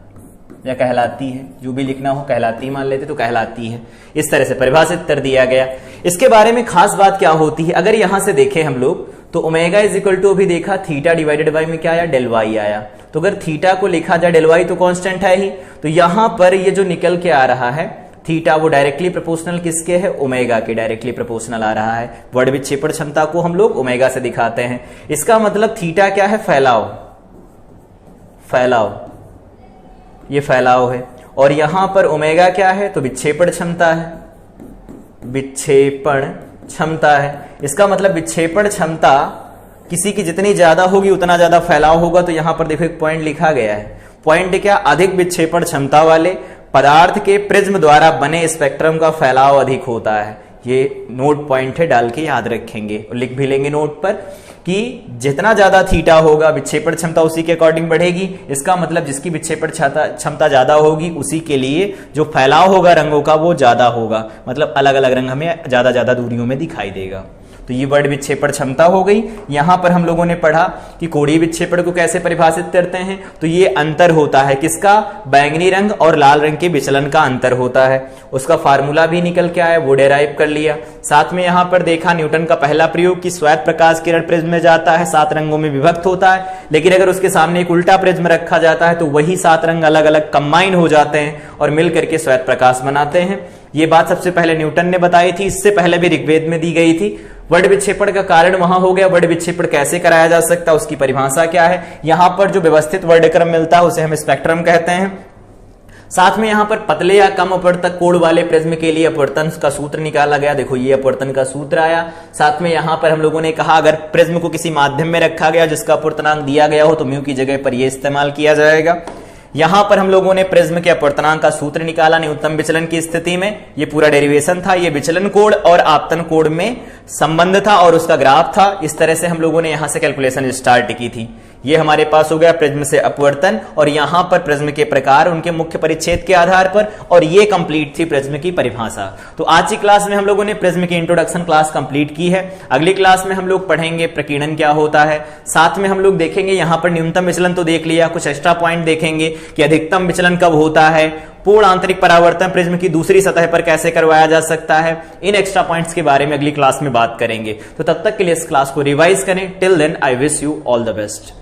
या कहलाती है, जो भी लिखना हो कहलाती मान लेते तो कहलाती है। इस तरह से परिभाषित कर दिया गया। इसके बारे में खास बात क्या होती है, अगर यहां से देखें हम लोग तो ओमेगा इज इक्वल टू अभी देखा थीटा डिवाइडेड बाई में क्या आया, डेल वाई आया। तो अगर थीटा को लिखा जाए, डेल वाई तो कांस्टेंट है ही, तो यहां पर ये जो निकल के आ रहा है थीटा वो डायरेक्टली प्रोपोर्शनल किसके है, ओमेगा के डायरेक्टली प्रोपोर्शनल आ रहा है। वर्ड विक्षेपण क्षमता को हम लोग ओमेगा से दिखाते हैं। इसका मतलब थीटा क्या है, फैलाव, ये फैलाव है, और यहां पर ओमेगा क्या है, तो विक्षेपण क्षमता है। इसका मतलब विक्षेपण क्षमता किसी की जितनी ज्यादा होगी उतना ज्यादा फैलाव होगा। तो यहां पर देखो एक पॉइंट लिखा गया है, पॉइंट क्या, अधिक विक्षेपण क्षमता वाले पदार्थ के प्रिज्म द्वारा बने स्पेक्ट्रम का फैलाव अधिक होता है। ये नोट पॉइंट है, डाल के याद रखेंगे और लिख भी लेंगे नोट पर कि जितना ज्यादा थीटा होगा विक्षेपण क्षमता उसी के अकॉर्डिंग बढ़ेगी। इसका मतलब जिसकी विक्षेपण क्षमता ज्यादा होगी उसी के लिए जो फैलाव होगा रंगों का वो ज्यादा होगा, मतलब अलग अलग रंग हमें ज्यादा दूरियों में दिखाई देगा। तो तो ये वर्ड विक्षेपण क्षमता हो गई। यहां पर हम लोगों ने पढ़ा कि कोणीय विक्षेपण को कैसे परिभाषित करते हैं, तो ये अंतर होता है किसका, बैंगनी रंग और लाल रंग के विचलन का अंतर होता है। उसका फार्मूला भी निकल के आया, वो डेराइव कर लिया। साथ में यहां पर देखा न्यूटन का पहला प्रयोग कि श्वेत प्रकाश किरण प्रिज्म में जाता है, 7 रंगों में विभक्त होता है, लेकिन अगर उसके सामने एक उल्टा प्रिज्म रखा जाता है तो वही 7 रंग अलग अलग कंबाइन हो जाते हैं और मिलकर के श्वेत प्रकाश बनाते हैं। ये बात सबसे पहले न्यूटन ने बताई थी, इससे पहले भी ऋग्वेद में दी गई थी। वर्ड विक्षेपण का कारण वहां हो गया, वर्ड विक्षेपण कैसे कराया जा सकता है, उसकी परिभाषा क्या है। यहां पर जो व्यवस्थित वर्णक्रम मिलता है उसे हम स्पेक्ट्रम कहते हैं। साथ में यहां पर पतले या कम अपवर्तक कोण वाले प्रिज्म के लिए अपवर्तन का सूत्र निकाला गया। देखो ये अपवर्तन का सूत्र आया। साथ में यहां पर हम लोगों ने कहा अगर प्रिज्म को किसी माध्यम में रखा गया जिसका अपवर्तनांक दिया गया हो तो म्यू की जगह पर यह इस्तेमाल किया जाएगा। यहां पर हम लोगों ने प्रिज्म के अपवर्तनांक का सूत्र निकाला न्यूनतम विचलन की स्थिति में। ये पूरा डेरिवेशन था, ये विचलन कोण और आपतन कोण में संबंध था और उसका ग्राफ था। इस तरह से हम लोगों ने यहां से कैलकुलेशन स्टार्ट की थी। ये हमारे पास हो गया प्रिज्म से अपवर्तन और यहां पर प्रिज्म के प्रकार उनके मुख्य परिच्छेद के आधार पर, और ये कंप्लीट थी प्रिज्म की परिभाषा। तो आज की क्लास में हम लोगों ने प्रिज्म की इंट्रोडक्शन क्लास कंप्लीट की है। अगली क्लास में हम लोग पढ़ेंगे प्रकीर्णन क्या होता है। साथ में हम लोग देखेंगे यहां पर न्यूनतम विचलन तो देख लिया, कुछ एक्स्ट्रा पॉइंट देखेंगे कि अधिकतम विचलन कब होता है, पूर्ण आंतरिक परावर्तन प्रिज्म की दूसरी सतह पर कैसे करवाया जा सकता है। इन एक्स्ट्रा पॉइंट्स के बारे में अगली क्लास में बात करेंगे। तो तब तक के लिए इस क्लास को रिवाइज करें। Till then I wish you all the best.